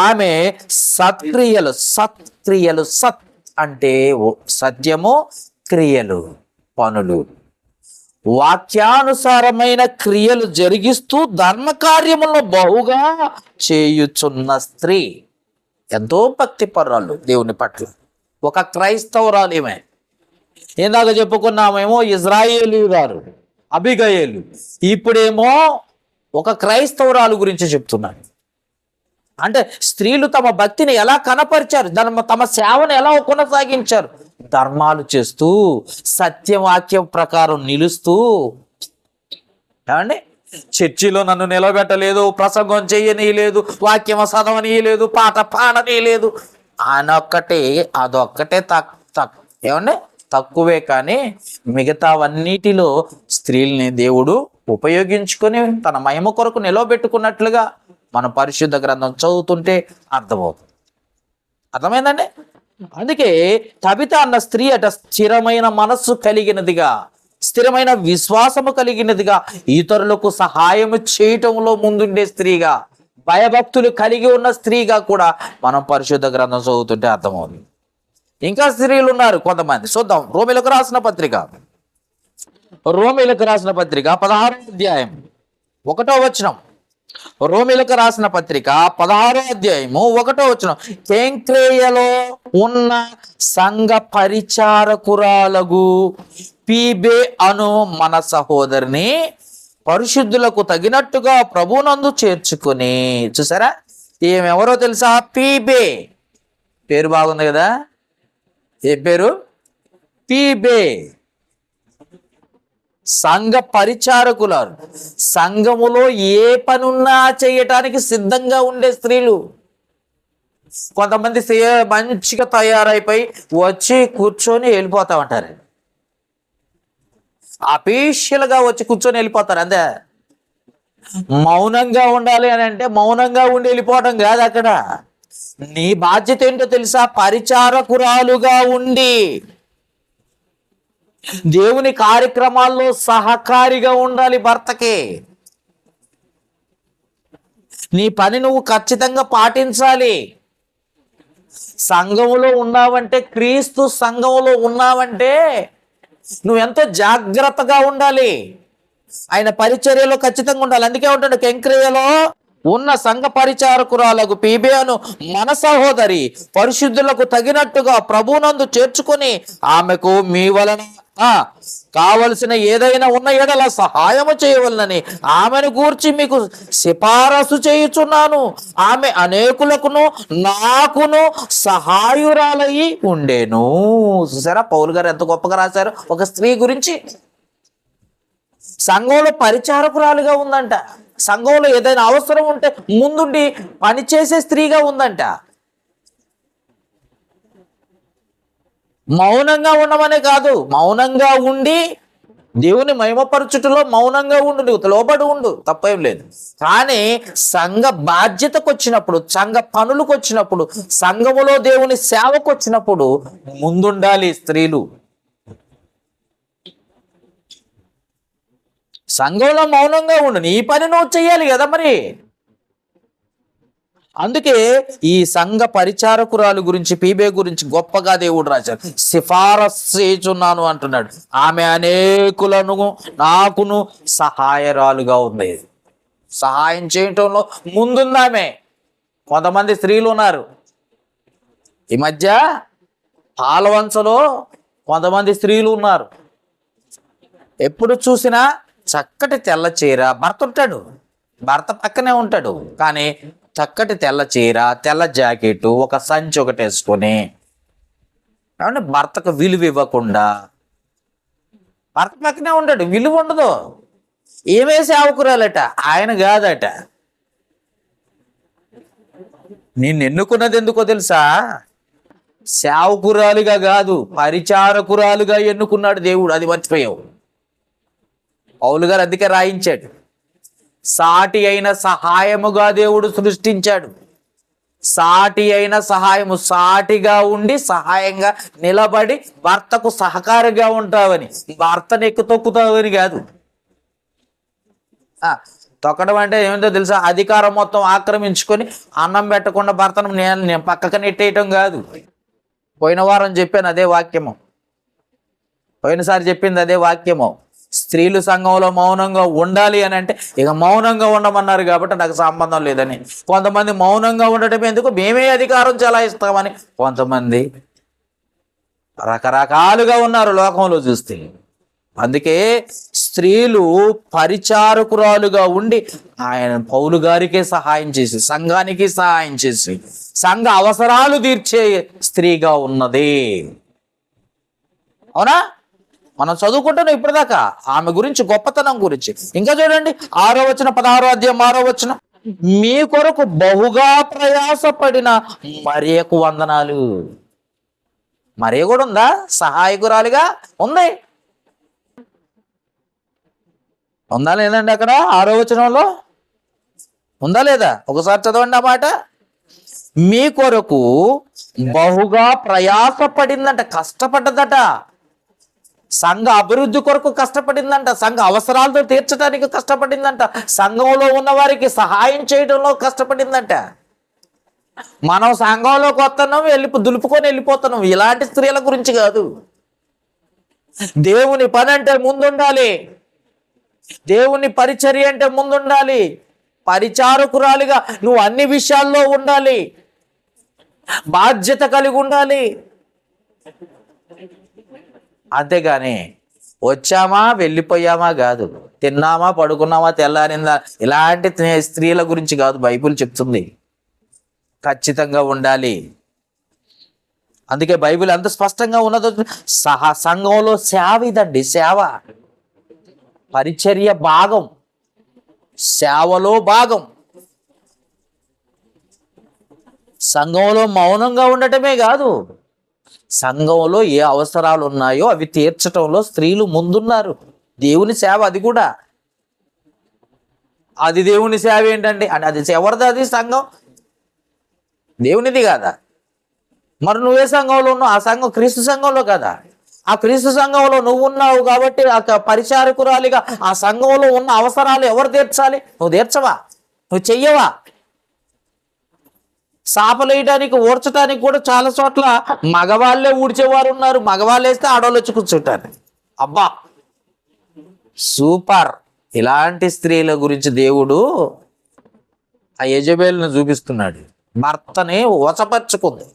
ఆమె సత్క్రియలు సత్ అంటే సత్యము, క్రియలు, పనులు, వాక్యానుసారమైన క్రియలు జరిగిస్తూ ధర్మకార్యములను బహుగా చేయుచున్న స్త్రీ. ఎంతో భక్తి పర్రాలు దేవుని పట్ల. ఒక క్రైస్తవురాలు ఈమె. ఇందాక చెప్పుకున్నామేమో ఇజ్రాయేలు గారు అబిగయేలు, ఇప్పుడేమో ఒక క్రైస్తవురాలు గురించి చెప్తున్నాను. అంటే స్త్రీలు తమ భక్తిని ఎలా కనపరిచారు, తమ సేవను ఎలా కొనసాగించారు, ధర్మాలు చేస్తూ సత్యవాక్యం ప్రకారం నిలుస్తూ. ఏమండి, చర్చిలో నన్ను నిలబెట్టలేదు, ప్రసంగం చేయనీయలేదు, వాక్యం చదవనీయలేదు, పాట పాడనీయలేదు అనొక్కటే, అదొక్కటే ఏమండి తక్కువే. కానీ మిగతావన్నిటిలో స్త్రీల్ని దేవుడు ఉపయోగించుకొని తన మహిమ కొరకు నిలవబెట్టుకున్నట్లుగా మనం పరిశుద్ధ గ్రంథం చదువుతుంటే అర్థమవుతుంది. అర్థమైందండి? అందుకే తబిత అన్న స్త్రీ అట స్థిరమైన మనస్సు కలిగినదిగా, స్థిరమైన విశ్వాసము కలిగినదిగా, ఇతరులకు సహాయం చేయటంలో ముందుండే స్త్రీగా, భయభక్తులు కలిగి ఉన్న స్త్రీగా కూడా మనం పరిశుద్ధ గ్రంథం చదువుతుంటే అర్థమవుతుంది. ఇంకా స్త్రీలు ఉన్నారు కొంతమంది. చూద్దాం. రోమీలకు రాసిన పత్రిక 16వ అధ్యాయం 1వ వచనం. రోమీలకు రాసిన పత్రిక 16వ అధ్యాయము 1వ వచనం. కెంక్రేయలో ఉన్న సంఘ పరిచారకురాలగు పీబే అను మన సహోదరిని పరిశుద్ధులకు తగినట్టుగా ప్రభునందు చేర్చుకుని. చూసారా, ఏమెవరో తెలుసా? పీబే. పేరు బాగుంది కదా. ఏ పేరు? పీబే. సంఘ పరిచారకులారు, సంఘములో ఏ పనున్నా చేయటానికి సిద్ధంగా ఉండే స్త్రీలు. కొంతమంది మంచిగా తయారైపోయి వచ్చి కూర్చొని వెళ్ళిపోతా ఉంటారు. అఫీషియల్గా వచ్చి కూర్చొని వెళ్ళిపోతారు. అంతే. మౌనంగా ఉండాలి అని అంటే మౌనంగా ఉండి వెళ్ళిపోవడం కాదు. అక్కడ నీ బాధ్యత ఏంటో తెలుసా? పరిచారకురాలుగా ఉండి దేవుని కార్యక్రమాల్లో సహకారిగా ఉండాలి భర్తకి. నీ పని నువ్వు ఖచ్చితంగా పాటించాలి. సంఘములో ఉన్నావంటే, క్రీస్తు సంఘములో ఉన్నావంటే నువ్వెంతో జాగ్రత్తగా ఉండాలి. ఆయన పరిచర్యలో ఖచ్చితంగా ఉండాలి. అందుకే ఉంటాడు, కెంక్రియలో ఉన్న సంఘ పరిచారకురాలకు పీబేను మన సహోదరి పరిశుద్ధులకు తగినట్టుగా ప్రభునందు చేర్చుకొని ఆమెకు మీ వలన కావలసిన ఏదైనా ఉన్న ఎడల సహాయము చేయవలనని ఆమెను గూర్చి మీకు సిఫారసు చేయుచున్నాను. ఆమె అనేకులకును నాకును సహాయురాలయ్యి ఉండేను. చూసారా, పౌలు గారు ఎంత గొప్పగా రాశారు ఒక స్త్రీ గురించి. సంఘంలో పరిచారకురాలుగా ఉందంట. సంఘంలో ఏదైనా అవసరం ఉంటే ముందుండి పనిచేసే స్త్రీగా ఉందంట. మౌనంగా ఉండమనే కాదు, మౌనంగా ఉండి దేవుని మహిమపరచుటలో మౌనంగా ఉండు, నువ్వు లోబడి ఉండు, తప్పేం లేదు. కానీ సంఘ బాధ్యతకు వచ్చినప్పుడు, సంఘ పనులకు వచ్చినప్పుడు, సంఘములో దేవుని సేవకు వచ్చినప్పుడు ముందుండాలి స్త్రీలు. సంఘంలో మౌనంగా ఉండు, నీ పని నువ్వు చెయ్యాలి కదా. మరి అందుకే ఈ సంఘ పరిచారకురాలు గురించి పీబే గురించి గొప్పగా దేవుడు రాశారు. సిఫారసు చేయుచున్నాను అంటున్నాడు. ఆమె అనేకులను నాకును సహాయరాలుగా ఉంది. సహాయం చేయటంలో ముందుంది ఆమె. కొంతమంది స్త్రీలు ఉన్నారు ఈ మధ్య పాలవంచలో, కొంతమంది స్త్రీలు ఉన్నారు. ఎప్పుడు చూసినా చక్కటి తెల్ల చీర, భర్త ఉంటాడు, భర్త పక్కనే ఉంటాడు, కానీ చక్కటి తెల్ల చీర, తెల్ల జాకెట్, ఒక సంచి ఒకటి వేసుకొని, కాబట్టి భర్తకు విలువ ఇవ్వకుండా భర్త పక్కనే ఉంటాడు, విలువ ఉండదు. ఏమే సేవకురాలట, ఆయన కాదట. నిన్ను ఎన్నుకున్నది ఎందుకో తెలుసా? సేవకురాలుగా కాదు, పరిచారకురాలుగా ఎన్నుకున్నాడు దేవుడు. అది మర్చిపోయావు. పౌలు గారు అందుకే రాయించాడు, సాటి అయిన సహాయముగా దేవుడు సృష్టించాడు. సాటి అయిన సహాయము, సాటిగా ఉండి సహాయంగా నిలబడి భర్తకు సహకారిగా ఉంటావని, భర్తను ఎక్కు తొక్కుతావని కాదు. తొక్కడం అంటే ఏమిటో తెలుసా? అధికారం మొత్తం ఆక్రమించుకొని అన్నం పెట్టకుండా భర్తను నేను పక్కకు నెట్టేయటం కాదు. పోయిన వారం చెప్పాను అదే వాక్యము, పోయినసారి చెప్పింది అదే వాక్యము. స్త్రీలు సంఘంలో మౌనంగా ఉండాలి అని అంటే, ఇక మౌనంగా ఉండమన్నారు కాబట్టి నాకు సంబంధం లేదని. కొంతమంది మౌనంగా ఉండటం ఎందుకు, మేమే అధికారం చెలాయిస్తామని కొంతమంది రకరకాలుగా ఉన్నారు లోకంలో చూస్తే. అందుకే స్త్రీలు పరిచారకురాలుగా ఉండి ఆయన పౌలు గారికే సహాయం చేసి, సంఘానికి సహాయం చేసి, సంఘ అవసరాలు తీర్చే స్త్రీగా ఉన్నది. అవునా? మనం చదువుకుంటున్నాం ఇప్పటిదాకా ఆమె గురించి, గొప్పతనం గురించి. ఇంకా చూడండి 6వ వచనం, 16వ అధ్యాయం 6వ వచనం, మీ కొరకు బహుగా ప్రయాసపడిన మరియకు వందనాలు. మరియ కూడా ఉందా? సహాయకురాలిగా ఉంది. ఉందా లేదండి? అక్కడ 6వ వచనంలో ఉందా లేదా? ఒకసారి చదవండి ఆ మాట. మీ కొరకు బహుగా ప్రయాసపడిందంట, కష్టపడ్డదట. సంఘ అభివృద్ధి కొరకు కష్టపడిందంట, సంఘ అవసరాలతో తీర్చడానికి కష్టపడిందంట, సంఘంలో ఉన్న వారికి సహాయం చేయడంలో కష్టపడిందంట. మనం సంఘంలోకి వస్తున్నాం, దులుపుకొని వెళ్ళిపోతున్నాం. ఇలాంటి స్త్రీల గురించి కాదు. దేవుని పని అంటే ముందుండాలి, దేవుని పరిచర్య అంటే ముందుండాలి. పరిచారకురాలిగా నువ్వు అన్ని విషయాల్లో ఉండాలి, బాధ్యత కలిగి ఉండాలి. అంతేగాని వచ్చామా వెళ్ళిపోయామా కాదు, తిన్నామా పడుకున్నామా తెల్లారిందా, ఇలాంటి స్త్రీల గురించి కాదు బైబిల్ చెప్తుంది. ఖచ్చితంగా ఉండాలి. అందుకే బైబిల్ ఎంత స్పష్టంగా ఉన్నదో. సంఘంలో సేవ ఇదండి, సేవ, పరిచర్య భాగం, సేవలో భాగం. సంఘంలో మౌనంగా ఉండటమే కాదు, సంఘంలో ఏ అవసరాలు ఉన్నాయో అవి తీర్చటంలో స్త్రీలు ముందున్నారు. దేవుని సేవ అది కూడా. అది దేవుని సేవ ఏంటండి అంటే, అది ఎవరిది? అది సంఘం దేవునిది కాదా? మరి నువ్వే సంఘంలో ఉన్నావు, ఆ సంఘం క్రీస్తు సంఘంలో కదా. ఆ క్రీస్తు సంఘంలో నువ్వు ఉన్నావు కాబట్టి ఆ పరిచారకురాలిగా ఆ సంఘంలో ఉన్న అవసరాలు ఎవరు తీర్చాలి? నువ్వు తీర్చవా? నువ్వు చెయ్యవా? సాపలేయడానికి, ఊడ్చడానికి కూడా చాలా చోట్ల మగవాళ్ళే ఊడ్చేవారు ఉన్నారు. మగవాళ్ళు వేస్తే ఆడవాళ్ళు వచ్చి కూర్చుంటారు. అబ్బా సూపర్. ఇలాంటి స్త్రీల గురించి దేవుడు ఆ యెజబెలును చూపిస్తున్నాడు. భర్తని వశపరుచుకుంది,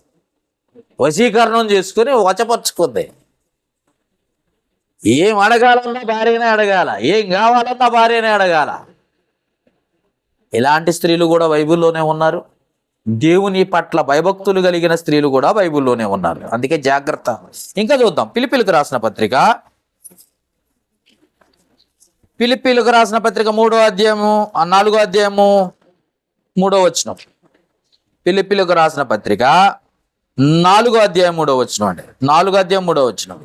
వశీకరణం చేసుకుని వశపరుచుకుంది. ఏం అడగాలన్నా భార్యనే అడగాల, ఏం కావాలన్నా భార్యనే అడగాల. ఇలాంటి స్త్రీలు కూడా బైబిల్లోనే ఉన్నారు. దేవుని పట్ల భయభక్తులు కలిగిన స్త్రీలు కూడా బైబిల్లోనే ఉన్నారు. అందుకే జాగ్రత్త. ఇంకా చూద్దాం ఫిలిప్పీలకు రాసిన పత్రిక, ఫిలిప్పీలకు రాసిన పత్రిక 3వ అధ్యాయము 4వ అధ్యాయము 3వ వచనం. ఫిలిప్పీలకు రాసిన పత్రిక 4వ అధ్యాయం 3వ వచనం అండి. 4వ అధ్యాయం 3వ వచనం,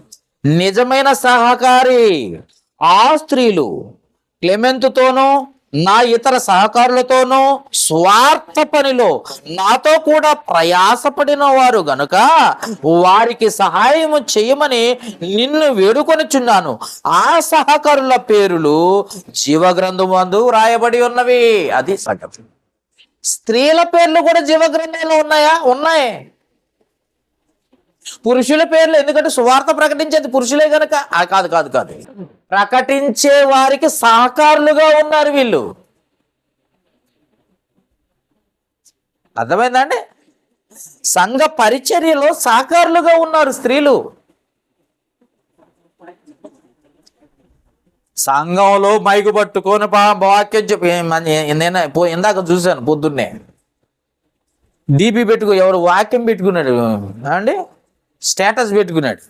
నిజమైన సహకారి ఆ స్త్రీలు క్లెమెంతుతోనూ నా ఇతర సహకారులతోనూ స్వార్థ పనిలో నాతో కూడా ప్రయాసపడిన వారు గనుక వారికి సహాయము చేయమని నిన్ను వేడుకొనిచున్నాను. ఆ సహకారుల పేరులు జీవగ్రంథమందు రాయబడి ఉన్నవి. అది సంగతి. స్త్రీల పేర్లు కూడా జీవగ్రంథంలో ఉన్నాయా? ఉన్నాయి. పురుషుల పేర్లు, ఎందుకంటే సువార్త ప్రకటించేది పురుషులే కనుక. కాదు కాదు కాదు, ప్రకటించే వారికి సహకారులుగా ఉన్నారు వీళ్ళు. అర్థమైందండి? సంఘ పరిచర్యలో సహకారులుగా ఉన్నారు స్త్రీలు. సంఘంలో మైకు పట్టుకొని వాక్యం చెప్పి, నేను ఇందాక చూశాను పొద్దున్నే, డీపీ ఎవరు వాక్యం పెట్టుకున్నాడు అండి, స్టేటస్ పెట్టుకున్నాడు.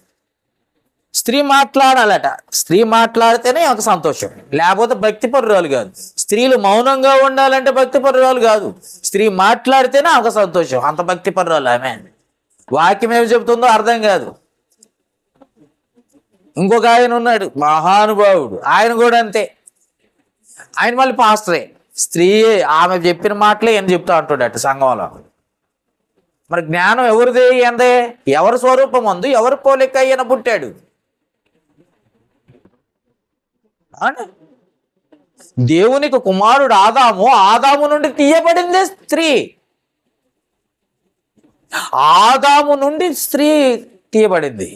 స్త్రీ మాట్లాడాలట, స్త్రీ మాట్లాడితేనే ఒక సంతోషం, లేకపోతే భక్తిపరురాలు కాదు. స్త్రీలు మౌనంగా ఉండాలంటే భక్తిపరురాలు కాదు, స్త్రీ మాట్లాడితేనే ఒక సంతోషం, అంత భక్తిపరురాలు ఆమె. వాక్యం ఏమి చెబుతుందో అర్థం కాదు. ఇంకొక ఆయన ఉన్నాడు మహానుభావుడు, ఆయన కూడా అంతే, ఆయన మళ్ళీ పాస్టరే, స్త్రీ ఆమె చెప్పిన మాటలే ఏం చెప్తా అంటాడట సంఘంలో. మరి జ్ఞానం ఎవరిది? ఎందే? ఎవరి స్వరూపం అందు ఎవరి పోలిక అయిన పుట్టాడు? దేవునికి కుమారుడు ఆదాము, ఆదాము నుండి తీయబడిందే స్త్రీ. ఆదాము నుండి స్త్రీ తీయబడింది,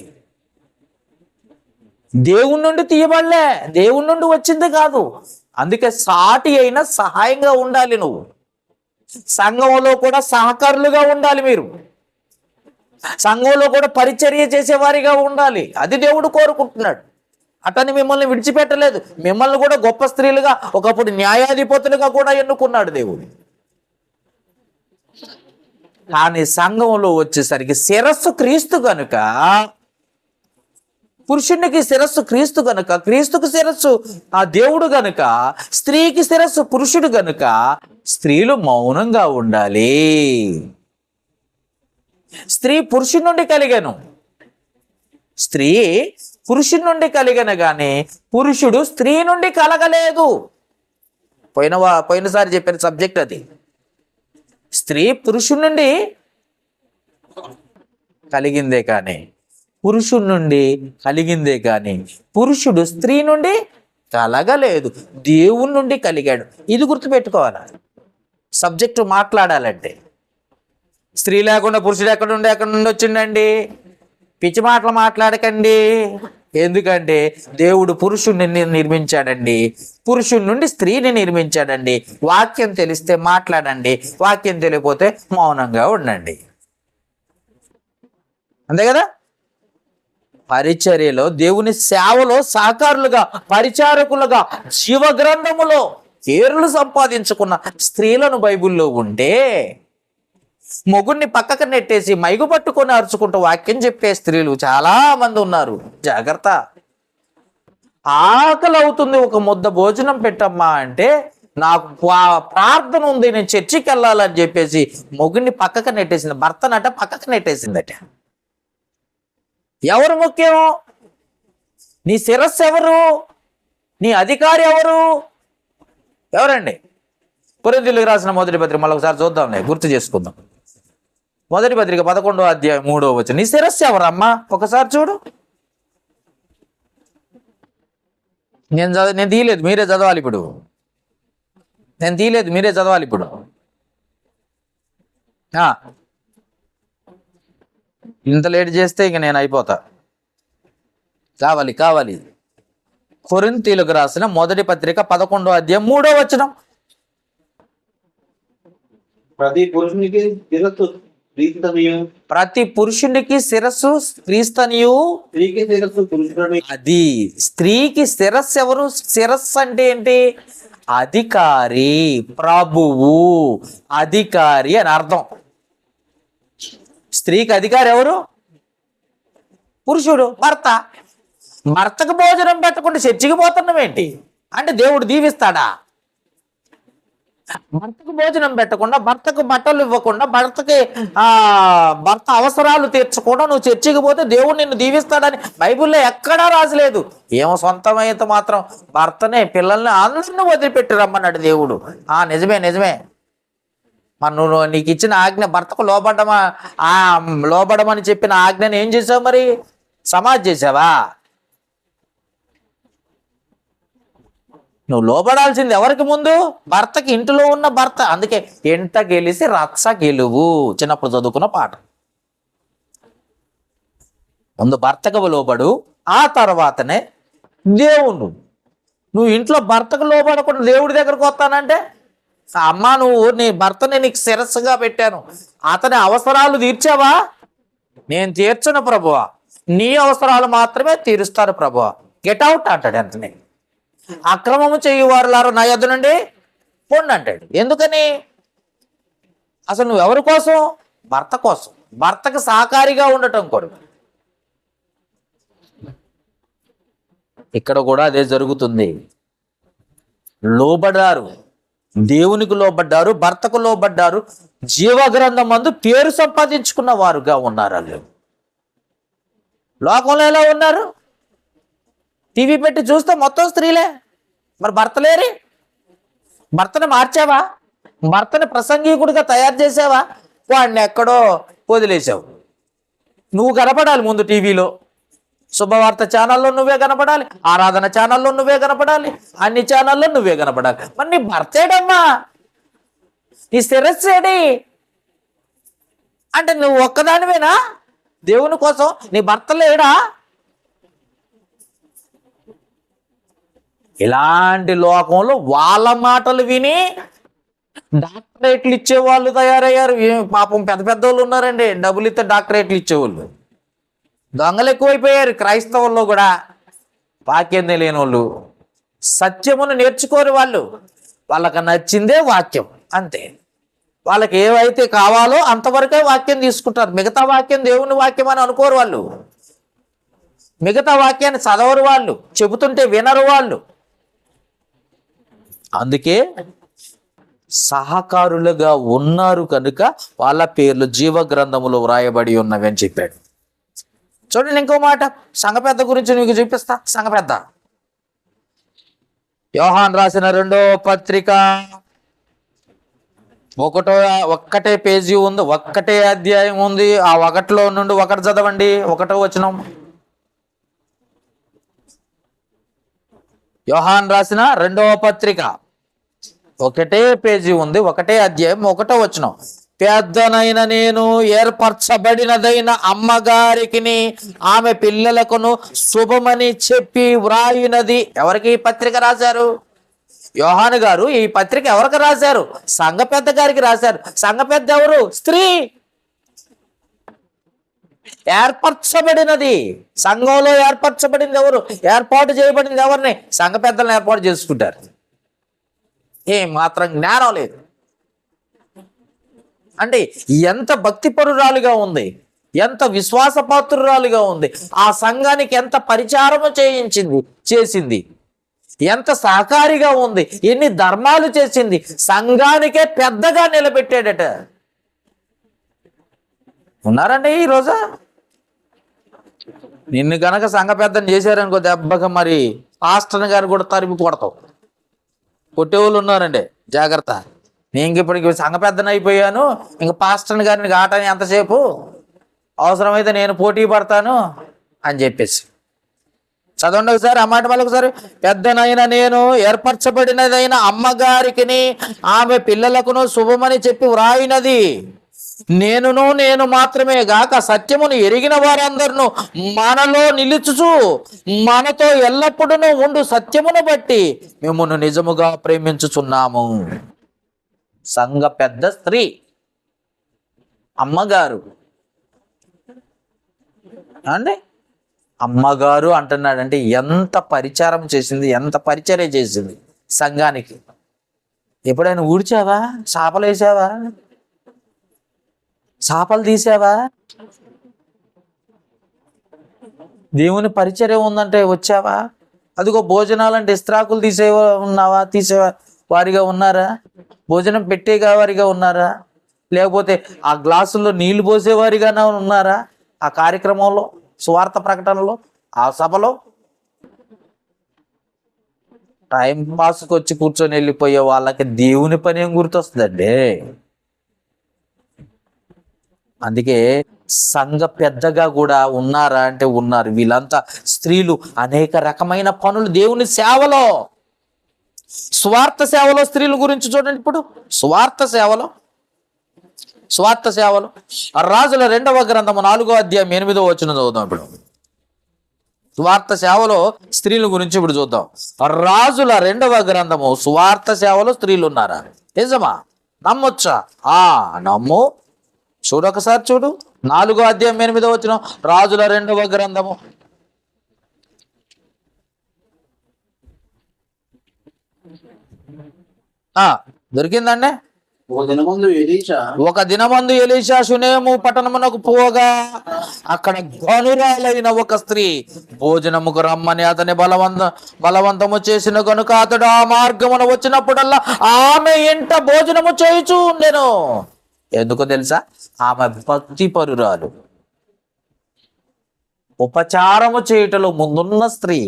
దేవుని నుండి తీయబడలే, దేవుని నుండి వచ్చింది కాదు. అందుకే సాటి అయినా సహాయంగా ఉండాలి. నువ్వు సంఘంలో కూడా సహకారులుగా ఉండాలి, మీరు సంఘంలో కూడా పరిచర్య చేసేవారిగా ఉండాలి. అది దేవుడు కోరుకుంటున్నాడు. అతన్ని మిమ్మల్ని విడిచిపెట్టలేదు, మిమ్మల్ని కూడా గొప్ప స్త్రీలుగా, ఒకప్పుడు న్యాయాధిపతులుగా కూడా ఎన్నుకున్నాడు దేవుడు. కానీ సంఘంలో వచ్చేసరికి శిరస్సు క్రీస్తు కనుక, పురుషునికి శిరస్సు క్రీస్తు కనుక, క్రీస్తుకు శిరస్సు ఆ దేవుడు గనుక, స్త్రీకి శిరస్సు పురుషుడు గనుక స్త్రీలు మౌనంగా ఉండాలి. స్త్రీ పురుషుడి నుండి కలిగాను, స్త్రీ పురుషుడి నుండి కలిగను గాని పురుషుడు స్త్రీ నుండి కలగలేదు. పోయినసారి చెప్పిన సబ్జెక్ట్ అది. స్త్రీ పురుషుడి నుండి కలిగిందే కానీ, పురుషుడి నుండి కలిగిందే కానీ పురుషుడు స్త్రీ నుండి కలగలేదు, దేవుని నుండి కలిగాడు. ఇది గుర్తుపెట్టుకోవాలి సబ్జెక్టు మాట్లాడాలంటే. స్త్రీ లేకుండా పురుషుడు ఎక్కడి నుండి వచ్చిండండి? పిచ్చి మాటలు మాట్లాడకండి. ఎందుకంటే దేవుడు పురుషుడిని నిర్మించాడండి, పురుషుడి నుండి స్త్రీని నిర్మించాడండి. వాక్యం తెలిస్తే మాట్లాడండి, వాక్యం తెలియకపోతే మౌనంగా ఉండండి. అంతే కదా? పరిచర్యలో, దేవుని సేవలో సహకారులుగా, పరిచారకులుగా, జీవగ్రంథములో పేర్లు సంపాదించుకున్న స్త్రీలను బైబిల్లో ఉంటే, మొగుడిని పక్కకు నెట్టేసి మైగు పట్టుకొని అరుచుకుంటూ వాక్యం చెప్పే స్త్రీలు చాలా మంది ఉన్నారు. జాగ్రత్త. ఆకలి అవుతుంది, ఒక ముద్ద భోజనం పెట్టమ్మా అంటే, నాకు ప్రార్థన ఉంది, నేను చర్చికి వెళ్ళాలని చెప్పేసి మొగుడిని పక్కకు నెట్టేసింది, భర్తనట పక్కకు నెట్టేసిందట. ఎవరు ముఖ్యం? నీ శిరస్సు ఎవరు? నీ అధికారి ఎవరు? ఎవరండి? కొరింథీయులకు రాసిన మొదటి పత్రిక మళ్ళొకసారి చూద్దాంలే, గుర్తు చేసుకుందాం. మొదటి పత్రిక 11వ అధ్యాయం 3వ వచనం. నీ శిరస్సు ఎవరమ్మా? ఒకసారి చూడు. నేను తీయలేదు, మీరే చదవాలి ఇప్పుడు. నేను తీయలేదు, మీరే చదవాలి ఇప్పుడు. ఇంత లేట్ చేస్తే ఇంక నేను అయిపోతా. కావాలి. కొరింథీయులకు రాసిన మొదటి పత్రిక 11వ అధ్యాయం 3వ వచనం. ప్రతి పురుషునికి శిరస్సు క్రీస్తనియు, అది స్త్రీకి శిరస్సు ఎవరు? శిరస్సు అంటే ఏంటి? అధికారి, ప్రభువు, అధికారి అని అర్థం. స్త్రీకి అధికారి ఎవరు? పురుషుడు, భర్త. భర్తకు భోజనం పెట్టకుండా చర్చికి పోతున్నామేంటి అంటే దేవుడు దీవిస్తాడా? భర్తకు భోజనం పెట్టకుండా, భర్తకు బట్టలు ఇవ్వకుండా, భర్త అవసరాలు తీర్చకుండా నువ్వు చర్చికి పోతే దేవుడు నిన్ను దీవిస్తాడని బైబిల్లో ఎక్కడా రాసలేదు. ఏమో సొంతమైతే మాత్రం భర్తనే, పిల్లల్ని అందరిని వదిలిపెట్టి రమ్మన్నాడు దేవుడు. నిజమే. మరి నువ్వు నీకు ఇచ్చిన ఆజ్ఞ భర్తకు లోబడమని చెప్పిన ఆజ్ఞను ఏం చేసావు? మరి సమాజ్ చేసావా? నువ్వు లోబడాల్సింది ఎవరికి ముందు? భర్తకి, ఇంటిలో ఉన్న భర్త. అందుకే ఎంట గెలిసి రచ్చ గెలువు, చిన్నప్పుడు చదువుకున్న పాట. ముందు భర్తకు లోబడు, ఆ తర్వాతనే దేవుడు. నువ్వు ఇంట్లో భర్తకు లోబడకుండా దేవుడి దగ్గరకు వస్తానంటే, అమ్మ నువ్వు నీ భర్తని నీకు శిరస్సుగా పెట్టాను, అతని అవసరాలు తీర్చావా? నేను తీర్చను ప్రభువా, నీ అవసరాలు మాత్రమే తీరుస్తాను ప్రభువా. గెట్ అవుట్ అంటాడు. అంతనే అక్రమము చేయువారులారు నా యొద్ద నుండి పొండి అంటాడు. ఎందుకని? అసలు నువ్వు ఎవరి కోసం? భర్త కోసం, భర్తకు సహకారిగా ఉండటం కొరకు. ఇక్కడ కూడా అదే జరుగుతుంది. లోబడ్డారు, దేవునికి లోబడ్డారు, భర్తకు లోబడ్డారు, జీవగ్రంథం మందు పేరు సంపాదించుకున్న వారుగా ఉన్నారు. వాళ్ళు లోకంలో ఎలా ఉన్నారు? టీవీ పెట్టి చూస్తే మొత్తం స్త్రీలే. మరి భర్త లేరి? భర్తను మార్చావా? భర్తని ప్రసంగికుడిగా తయారు చేసావా? వాడిని ఎక్కడో వదిలేసావు. నువ్వు కనపడాలి ముందు టీవీలో, శుభవార్త ఛానల్లో నువ్వే కనపడాలి, ఆరాధన ఛానల్లో నువ్వే కనపడాలి, అన్ని ఛానల్లో నువ్వే కనపడాలి. మరి నీ భర్త ఏడమ్మా? నీ శిరస్సేడి? అంటే నువ్వు ఒక్కదానివేనా దేవుని కోసం? నీ భర్త లేడా? ఇలాంటి లోకంలో వాళ్ళ మాటలు విని డాక్టరేట్లు ఇచ్చేవాళ్ళు తయారయ్యారు. పాపం పెద్ద పెద్ద వాళ్ళు ఉన్నారండి, డబ్బులు ఇస్తే డాక్టరేట్లు ఇచ్చేవాళ్ళు. దొంగలు ఎక్కువైపోయారు క్రైస్తవుల్లో కూడా. వాక్యం తెలియని వాళ్ళు, సత్యమును నేర్చుకోరు వాళ్ళు. వాళ్ళకి నచ్చిందే వాక్యం, అంతే. వాళ్ళకి ఏవైతే కావాలో అంతవరకే వాక్యం తీసుకుంటారు. మిగతా వాక్యం దేవుని వాక్యం అని అనుకోరు వాళ్ళు. మిగతా వాక్యాన్ని చదవరు వాళ్ళు, చెబుతుంటే వినరు వాళ్ళు. అందుకే సహకారులుగా ఉన్నారు కనుక వాళ్ళ పేర్లు జీవ గ్రంథములో వ్రాయబడి ఉన్నవి అని చెప్పాడు. చూడండి ఇంకో మాట, సంఘ పెద్ద గురించి నీకు చూపిస్తా. సంఘ పెద్ద యోహాన్ రాసిన 2వ పత్రిక, ఒక్కటే పేజీ ఉంది, ఒక్కటే అధ్యాయం ఉంది. ఆ 1లో నుండి 1 చదవండి, 1వ వచనం. యోహాన్ రాసిన 2వ పత్రిక, ఒకటే పేజీ ఉంది, ఒకటే అధ్యాయం, 1వ వచనం. పెద్దనైన నేను ఏర్పరచబడినదైన అమ్మగారికి ఆమె పిల్లలకును శుభమని చెప్పి వ్రాయినది. ఎవరికి ఈ పత్రిక రాశారు? యోహాను గారు ఈ పత్రిక ఎవరికి రాశారు? సంఘ పెద్ద గారికి రాశారు. సంఘ పెద్ద ఎవరు? స్త్రీ. ఏర్పరచబడినది, సంఘంలో ఏర్పరచబడింది ఎవరు? ఏర్పాటు చేయబడింది ఎవరిని? సంఘ పెద్దలను ఏర్పాటు చేసుకుంటారు. ఏం మాత్రం జ్ఞానం లేదు. అంటే ఎంత భక్తిపరురాలుగా ఉంది, ఎంత విశ్వాసపాత్రురాలుగా ఉంది, ఆ సంఘానికి ఎంత పరిచారము చేసింది, ఎంత సహకారిగా ఉంది, ఎన్ని ధర్మాలు చేసింది, సంఘానికే పెద్దగా నిలబెట్టాడట. ఉన్నారండి ఈరోజు? నిన్ను గనక సంఘ పెద్దను చేశారనుకో దెబ్బగా మరి పాస్టర్ గారు కూడా తరిమి కొడతావు. కొట్టేవాళ్ళు ఉన్నారండి, జాగ్రత్త. నేను ఇప్పటికి సంఘ పెద్దను అయిపోయాను, ఇంక పాస్టర్ గారిని కాటని ఎంతసేపు, అవసరమైతే నేను పోటీ పడతాను అని చెప్పేసి. చదవండి ఒకసారి ఆ మాట మళ్ళీ ఒకసారి. పెద్దనైన నేను ఏర్పరచబడినదైన అమ్మగారికి ఆమె పిల్లలకును శుభమని చెప్పి వ్రాయినది. నేను మాత్రమే గాక సత్యమును ఎరిగిన వారందరూ మనలో నిలుచుచు మనతో ఎల్లప్పుడూ ఉండు సత్యమును బట్టి మిమ్మును నిజముగా ప్రేమించుచున్నాము. సంఘ పెద్ద స్త్రీ, అమ్మగారు అండి. అమ్మగారు అంటున్నాడంటే ఎంత పరిచారం చేసింది, ఎంత పరిచర్య చేసింది సంఘానికి. ఎప్పుడైనా ఊడ్చావా? చేపలు వేసావా? చేపలు తీసావా? దేవుని పరిచర్య ఉందంటే వచ్చావా? అదిగో భోజనాలంటే ఇస్త్రాకులు తీసే వారిగా ఉన్నారా? భోజనం పెట్టేగా వారిగా ఉన్నారా? లేకపోతే ఆ గ్లాసుల్లో నీళ్లు పోసేవారిగా ఉన్నారా? ఆ కార్యక్రమంలో, సువార్త ప్రకటనలో, ఆ సభలో టైం పాస్కి వచ్చి కూర్చొని వెళ్ళిపోయే వాళ్ళకి దేవుని పని ఏం గుర్తొస్తుందండి? అందుకే సంఘ పెద్దగా కూడా ఉన్నారా అంటే ఉన్నారు. వీళ్ళంతా స్త్రీలు అనేక రకమైన పనులు దేవుని సేవలో స్వార్థ సేవలో స్త్రీల గురించి చూడండి. ఇప్పుడు స్వార్థ సేవలో రాజుల 2వ గ్రంథము 4వ అధ్యాయం 8వ వచనం చదువుదాం. ఇప్పుడు స్వార్థ సేవలో స్త్రీల గురించి ఇప్పుడు చూద్దాం. రాజుల 2వ గ్రంథము స్వార్థ సేవలో స్త్రీలు ఉన్నారా? నిజమా? నమ్మొచ్చా? నమ్ము. చూడు, ఒకసారి చూడు. 4వ అధ్యాయం 8వ వచనం, రాజుల 2వ గ్రంథము. దొరికిందండి. ఒక దినమందు ఎలీషా షునేము పట్టణమునకు పోగా అక్కడ గనురాలైన ఒక స్త్రీ భోజనముకు రమ్మని అతని బలవంతము చేసిన కనుక అతడు ఆ మార్గమున వచ్చినప్పుడల్లా ఆమె ఇంట భోజనము చేయుచూ ఉండెను. ఎందుకో తెలుసా? ఆమె భక్తి పరురాలు, ఉపచారము చేయుటలో ముందున్న స్త్రీ.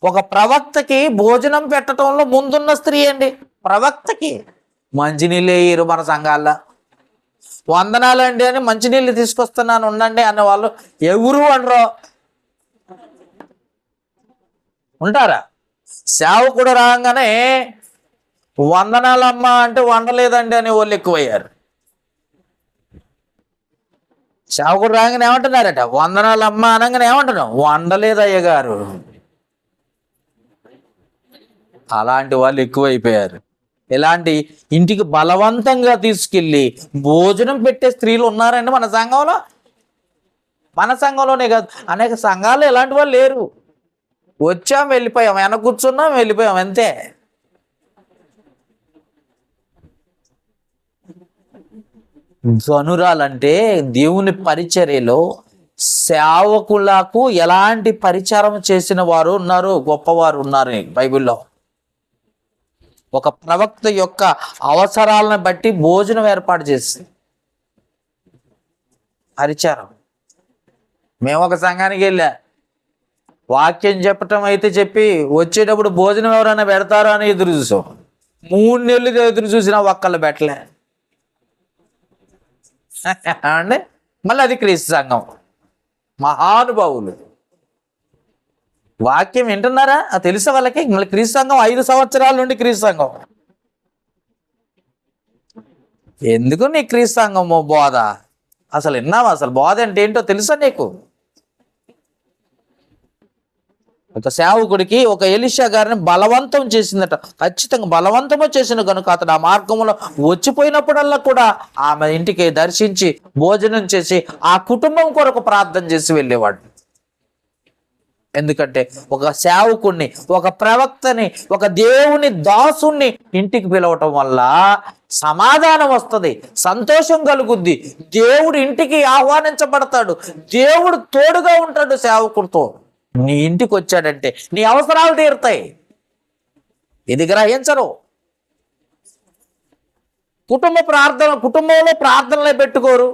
ఒక ప్రవక్తకి భోజనం పెట్టడంలో ముందున్న స్త్రీ అండి. ప్రవక్తకి మంచినీళ్ళు వేయరు మన సంఘాల్లో. వందనాలండి అని మంచినీళ్ళు తీసుకొస్తున్నాను ఉండండి అనే వాళ్ళు ఎవరు అనరు. ఉంటారా? సేవకుడు రాగానే వందనాలమ్మ అంటే వండలేదండి అనే వాళ్ళు ఎక్కువయ్యారు. సేవకుడు రాగానే ఏమంటున్నారట? వందనాలమ్మ అనగానే ఏమంటున్నాం? వండలేదయ్య గారు. అలాంటి వాళ్ళు ఎక్కువైపోయారు. ఇలాంటి ఇంటికి బలవంతంగా తీసుకెళ్ళి భోజనం పెట్టే స్త్రీలు ఉన్నారండి మన సంఘంలో. మన సంఘంలోనే కాదు, అనేక సంఘాలు ఇలాంటి వాళ్ళు లేరు. వచ్చాం, వెళ్ళిపోయాం, వెనక కూర్చున్నాం, వెళ్ళిపోయాం, అంతే. గనురాలంటే దేవుని పరిచర్యలో సేవకులకు ఎలాంటి పరిచారం చేసిన వారు ఉన్నారు, గొప్పవారు ఉన్నారు బైబిల్లో. ఒక ప్రవక్త యొక్క అవసరాలను బట్టి భోజనం ఏర్పాటు చేసి పరిచారం. మేము ఒక సంఘానికి వెళ్ళా, వాక్యం చెప్పటం అయితే చెప్పి వచ్చేటప్పుడు భోజనం ఎవరైనా పెడతారో అని ఎదురు చూసాం. 3 నెలలు ఎదురు చూసినా ఒక్కళ్ళు పెట్టలే అండి. మళ్ళీ అది క్రీస్తు సంఘం, మహానుభావులు. వాక్యం వింటున్నారా? తెలుసా వాళ్ళకి? మళ్ళీ క్రీస్తు సంఘం 5 సంవత్సరాల నుండి క్రీస్తు సంఘం. ఎందుకు నీ క్రీస్తు సంఘము బోధ? అసలు విన్నావా? అసలు బోధ అంటే ఏంటో తెలుసా నీకు? ఒక సేవకుడికి ఒక ఎలీషా గారిని బలవంతం చేసిందట. ఖచ్చితంగా బలవంతము చేసిన కనుక అతడు ఆ మార్గంలో వచ్చిపోయినప్పుడల్లా కూడా ఆమె ఇంటికి దర్శించి భోజనం చేసి ఆ కుటుంబం కొరకు ప్రార్థన చేసి వెళ్ళేవాడు. ఎందుకంటే ఒక సేవకుణ్ణి, ఒక ప్రవక్తని, ఒక దేవుని దాసుని ఇంటికి పిలవటం వల్ల సమాధానం వస్తుంది, సంతోషం కలుగుద్ది. దేవుడు ఇంటికి ఆహ్వానించబడతాడు, దేవుడు తోడుగా ఉంటాడు. సేవకుడితో నీ ఇంటికి వచ్చాడంటే నీ అవసరాలు తీరుతాయి. ఇది గ్రహించరు. కుటుంబంలో ప్రార్థనలే పెట్టుకోరు.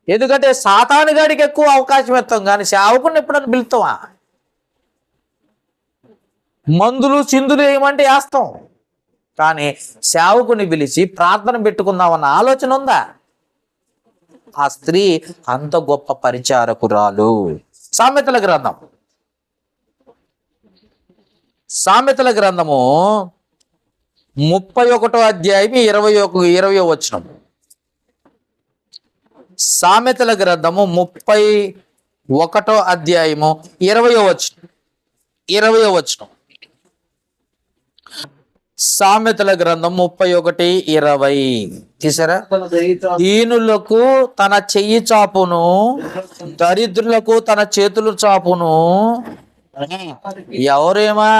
ఎందుకంటే సాతానుగాడికి ఎక్కువ అవకాశం ఇస్తాం, కానీ సేవకుని ఎప్పుడన్నా పిలుస్తావా? మందులు చిందులు ఏమంటే వేస్తాం, కానీ సేవకుని పిలిచి ప్రార్థన పెట్టుకుందామన్న ఆలోచన ఉందా? ఆ స్త్రీ అంత గొప్ప పరిచారకురాలు. సామెతల గ్రంథము 31వ అధ్యాయం 20వ వచనం. సామెతల గ్రంథము 31వ అధ్యాయము 20వ వచనం. సామెతల గ్రంథం 31:20 తీసారా? దీనులకు తన చెయ్యి చాపును, దరిద్రులకు తన చేతులు చాపును. ఎవరేమా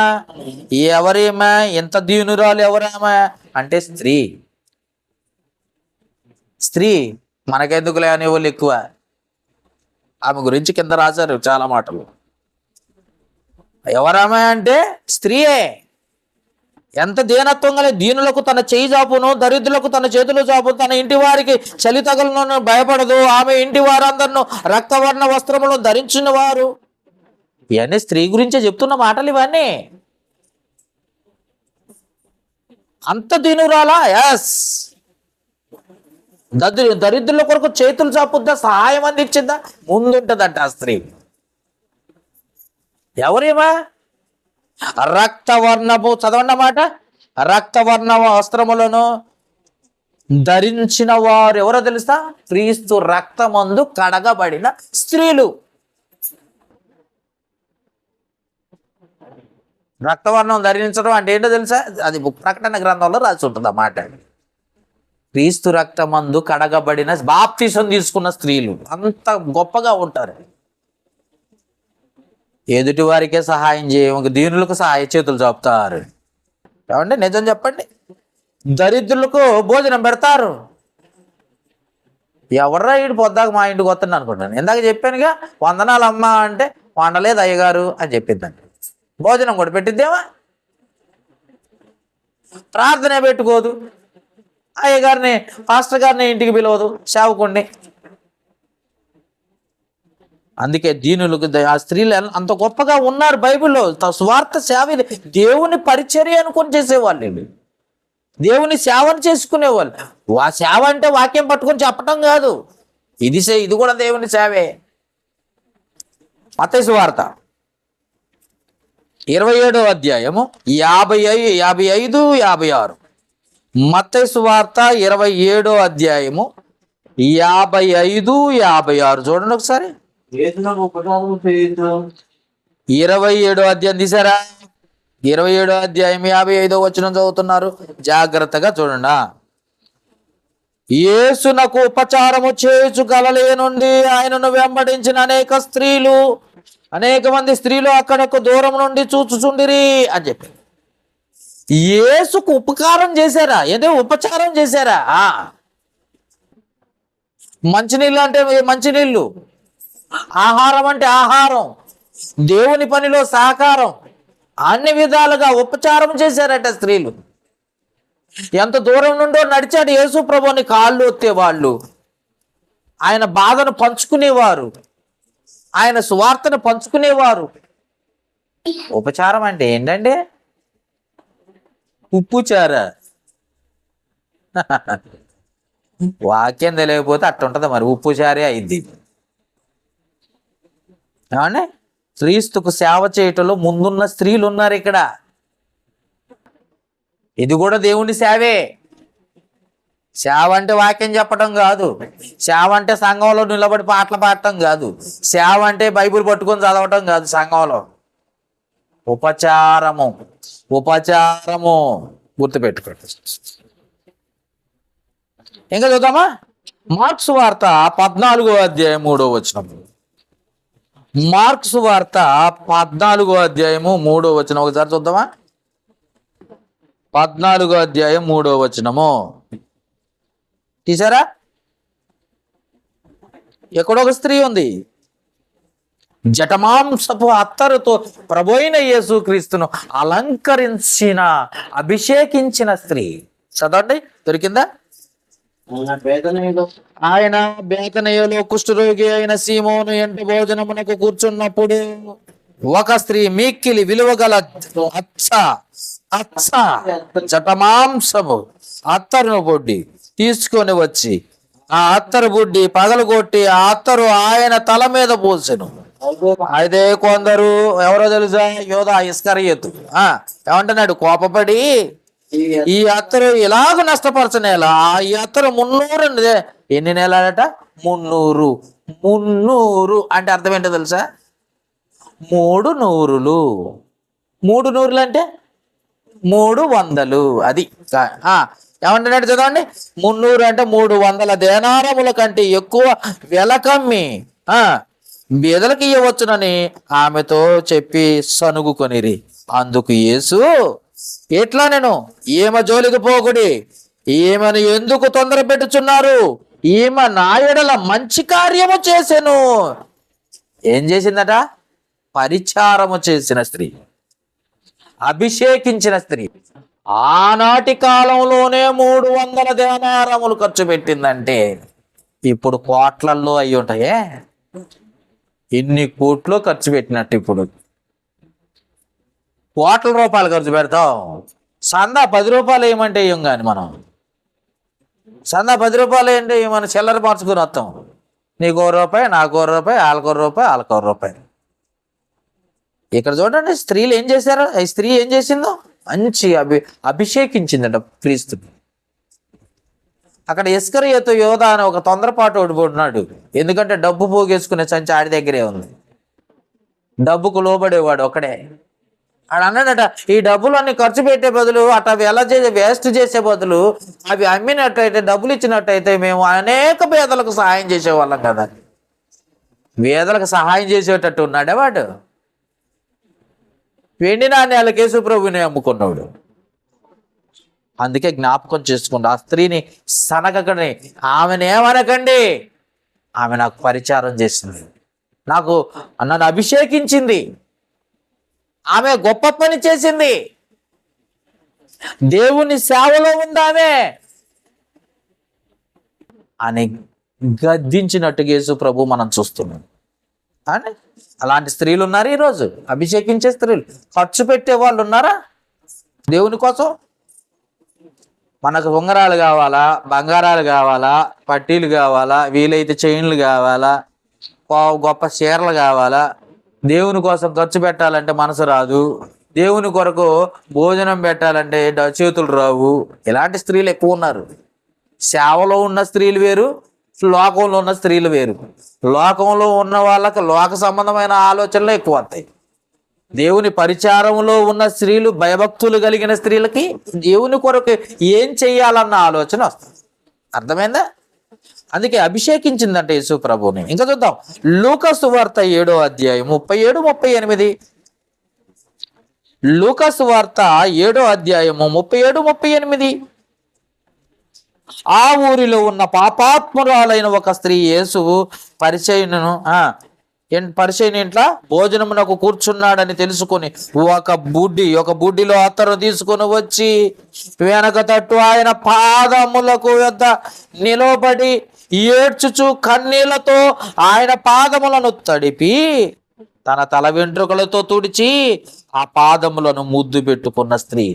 ఎంత దీనురాలు? ఎవరేమా అంటే స్త్రీ. మనకెందుకులే అనేవాళ్ళు ఎక్కువ. ఆమె గురించి కింద రాశారు చాలా మాటలు. ఎవరామె అంటే స్త్రీయే. ఎంత దీనత్వం గల! దీనులకు తన చేయి చాపును, దరిద్రులకు తన చేతులు చాపును, తన ఇంటి వారికి చలి తగలను భయపడదు, ఆమె ఇంటి వారందరిను రక్తవర్ణ వస్త్రములను ధరించిన వారు. ఇవన్నీ స్త్రీ గురించే చెప్తున్న మాటలు ఇవన్నీ. అంత దీనురాలా? ఎస్. దరిద్రుల కొరకు చేతులు చాపుద్దా, సహాయం అందించిందా? ముందుంటదంట ఆ స్త్రీ. ఎవరేమా? రక్తవర్ణపు, చదవండి మాట, రక్తవర్ణ వస్త్రములను ధరించిన వారు ఎవరో తెలుసా? క్రీస్తు రక్తమందు కడగబడిన స్త్రీలు. రక్తవర్ణం ధరించడం అంటే ఏంటో తెలుసా? అది ప్రకటన గ్రంథంలో రాసి ఉంటుంది ఆ మాట. క్రీస్తు రక్తమందు కడగబడిన, బాప్తిసం తీసుకున్న స్త్రీలు అంత గొప్పగా ఉంటారు. ఎదుటి వారికే సహాయం చేయము, దీనులకు సహాయ చేతులు చాపుతారు. ఏమండి నిజం చెప్పండి. దరిద్రులకు భోజనం పెడతారు. ఎవర్రా వీడు పొద్దాక మా ఇంటికి వస్తాను అనుకుంటాను. ఇందాక చెప్పానుగా, వందనాలు అమ్మ అంటే వండలేదు అయ్యగారు అని చెప్పిందండి. భోజనం కూడా పెట్టిద్దేమా? ప్రార్థన పెట్టుకోదు. అయ్యగారిని, పాస్టర్ గారిని ఇంటికి పిలవదు, సేవకుణ్ణి. అందుకే దీనులకు, ఆ స్త్రీలు అంత గొప్పగా ఉన్నారు బైబిల్లో. స్వార్థ సేవ, దేవుని పరిచర్య అనుకొని చేసేవాళ్ళు వీళ్ళు. దేవుని సేవను చేసుకునేవాళ్ళు. ఆ సేవ అంటే వాక్యం పట్టుకొని చెప్పటం కాదు. ఇది కూడా దేవుని సేవే. మత్తయి సువార్త 27వ అధ్యాయము 55, 56. మత్తయి సువార్త 27వ అధ్యాయము 55, 56 చూడండి ఒకసారి. 27వ అధ్యాయం తీసారా? 27వ అధ్యాయం 55వ వచనం చదువుతున్నారు, జాగ్రత్తగా చూడండి. యేసునకు ఉపచారము చేయుచు గలిలయ నుండి ఆయనను వెంబడించిన అనేక మంది స్త్రీలు అక్కడకు దూరం నుండి చూచుచుండిరి అని చెప్పి. యేసుకు ఉపకారం చేశారా? ఏదో ఉపచారం చేశారా? మంచినీళ్ళు అంటే మంచినీళ్ళు, ఆహారం అంటే ఆహారం, దేవుని పనిలో సహకారం, అన్ని విధాలుగా ఉపచారం చేశారట స్త్రీలు. ఎంత దూరం నుండో నడిచాడు యేసు ప్రభుని కాళ్ళు ఒత్తేవాళ్ళు, ఆయన బాధను పంచుకునేవారు, ఆయన సువార్తను పంచుకునేవారు. ఉపచారం అంటే ఏంటంటే ఉప్పుచార. వాక్యం తెలియకపోతే అట్టుంటది మరి, ఉప్పుచారే అయింది. ఏమండి, క్రీస్తుకు సేవ చేయటంలో ముందున్న స్త్రీలు ఉన్నారు ఇక్కడ. ఇది కూడా దేవుని సేవే. సేవ అంటే వాక్యం చెప్పడం కాదు, సేవ అంటే సంఘంలో నిలబడి పాటలు పాడటం కాదు, సేవ అంటే బైబిల్ పట్టుకొని చదవటం కాదు. సంఘంలో ఉపచారము గుర్తుపెట్టుకోండి. ఇంకా చూద్దామా? మార్క్స్ వార్త 14వ అధ్యాయం 3వ వచనం. మార్క్స్ వార్త 14వ అధ్యాయము 3వ వచనం ఒకసారి చూద్దామా? 14వ అధ్యాయం 3వ వచనము తీసారా? ఎక్కడో ఒక స్త్రీ ఉంది, జటమాంసపు అత్తరుతో ప్రభువైన యేసుక్రీస్తును అభిషేకించిన స్త్రీ. చదవండి, దొరికిందా? ఆయన బేతనీయులో కుష్ఠరోగి అయిన సీమోను ఎంట భోజనమునకు కూర్చున్నప్పుడు ఒక స్త్రీ మిక్కిలి విలువగల జటమాంసము అత్తరును బొడ్డి తీసుకొని వచ్చి ఆ అత్తరు బుడ్డి పగలగొట్టి ఆ అత్తరు ఆయన తల మీద పోసెను. అయితే కొందరు, ఎవరో తెలుసా, యోధా ఇస్కరియోతు ఏమంటున్నాడు, కోపపడి ఈ అత్తరు ఇలాగ నష్టపరచనేలా, ఈ అత్తరు 300 ఎన్ని నెలలట? 300 అంటే అర్థం ఏంటో తెలుసా? 3 నూరులు. 3 నూరులు అంటే 300. అది ఏమంటున్నాడు చదవండి. 300 అంటే 300 దేనారముల కంటే ఎక్కువ వెలకమ్మి బీదలకు ఇవ్వవచ్చునని ఆమెతో చెప్పి సనుగుకొనిరి. అందుకు యేసు, ఎట్లా నేను ఈమె జోలికి పోకుడి, ఈమెను ఎందుకు తొందర పెట్టుచున్నారు? ఈమె నా ఎడల మంచి కార్యము చేసెను. ఏం చేసిందట? పరిచారము చేసిన స్త్రీ, అభిషేకించిన స్త్రీ. ఆనాటి కాలంలోనే 300 దేనారములు ఖర్చు పెట్టిందంటే ఇప్పుడు కోట్లల్లో అయి ఉంటాయే. ఎన్ని కోట్లు ఖర్చు పెట్టినట్టు ఇప్పుడు కోట్ల రూపాయలు ఖర్చు పెడతాం. సందా 10 రూపాయలు ఏమంటే ఏం కానీ మనం సందా 10 రూపాయలు ఏంటి, మనం చిల్లర మార్చుకుని వస్తాం. నీకు 1 రూపాయి, నాకు 1 రూపాయి, వాళ్ళకు 1 రూపాయి, వాళ్ళకు 1 రూపాయి. ఇక్కడ చూడండి, స్త్రీలు ఏం చేశారో, ఈ స్త్రీ ఏం చేసిందో మంచి అభిషేకించిందట క్రీస్తుని. అక్కడ ఇస్కరియోతు యోధ అని ఒక తొందరపాటు ఓడిపోతున్నాడు. ఎందుకంటే డబ్బు పోగేసుకునే సంచి ఆడి దగ్గరే ఉంది. డబ్బుకు లోబడేవాడు ఒకడే. ఆడు అన్నాడట, ఈ డబ్బులు అన్ని ఖర్చు పెట్టే బదులు అవి ఎలా వేస్ట్ చేసే బదులు అవి అమ్మినట్టయితే, డబ్బులు ఇచ్చినట్టయితే మేము అనేక పేదలకు సహాయం చేసేవాళ్ళం కదా. పేదలకు సహాయం చేసేటట్టు ఉన్నాడే వాడు. వెండి నాణ్యాలకు యేసు ప్రభుని అమ్ముకున్నాడు. అందుకే జ్ఞాపకం చేసుకోండి, ఆ స్త్రీని సనగకండి, ఆమెను ఏమనకండి. ఆమె నాకు పరిచారం చేసింది, నన్ను అభిషేకించింది, ఆమె గొప్ప పని చేసింది, దేవుని సేవలో ఉందామే అని గద్దించినట్టుగా యేసు ప్రభు మనం చూస్తున్నాం. అని అలాంటి స్త్రీలు ఉన్నారు ఈరోజు, అభిషేకించే స్త్రీలు. ఖర్చు పెట్టే వాళ్ళు ఉన్నారా దేవుని కోసం? మనకు ఉంగరాలు కావాలా, బంగారాలు కావాలా, పట్టీలు కావాలా, వీలైతే చైన్లు కావాలా, గొప్ప చీరలు కావాలా. దేవుని కోసం ఖర్చు పెట్టాలంటే మనసు రాదు. దేవుని కొరకు భోజనం పెట్టాలంటే చేతులు రావు. ఇలాంటి స్త్రీలు ఎక్కువ ఉన్నారు. సేవలో ఉన్న స్త్రీలు వేరు, లోకంలో ఉన్న స్త్రీలు వేరు. లోకంలో ఉన్న వాళ్ళకి లోక సంబంధమైన ఆలోచనలు ఎక్కువ వస్తాయి. దేవుని పరిచారంలో ఉన్న స్త్రీలు, భయభక్తులు కలిగిన స్త్రీలకి దేవుని కొరకు ఏం చెయ్యాలన్న ఆలోచన వస్తుంది. అర్థమైందా? అందుకే అభిషేకించిందంటే యేసు ప్రభుని. ఇంకా చూద్దాం, లూకా సువార్త 7వ అధ్యాయం 37, 38. లూకా సువార్త 7వ అధ్యాయము 37, 38. ఆ ఊరిలో ఉన్న పాపాత్మురాలైన ఒక స్త్రీ యేసు పరిచయను ఇంట్లో భోజనమునకు కూర్చున్నాడని తెలుసుకొని ఒక బుడ్డిలో అత్తరు తీసుకొని వచ్చి వెనక తట్టు ఆయన పాదములకు యొద్ద నిలబడి ఏడ్చుచు కన్నీళ్లతో ఆయన పాదములను తడిపి తన తల వెంట్రుకలతో తుడిచి ఆ పాదములను ముద్దు పెట్టుకున్న స్త్రీ.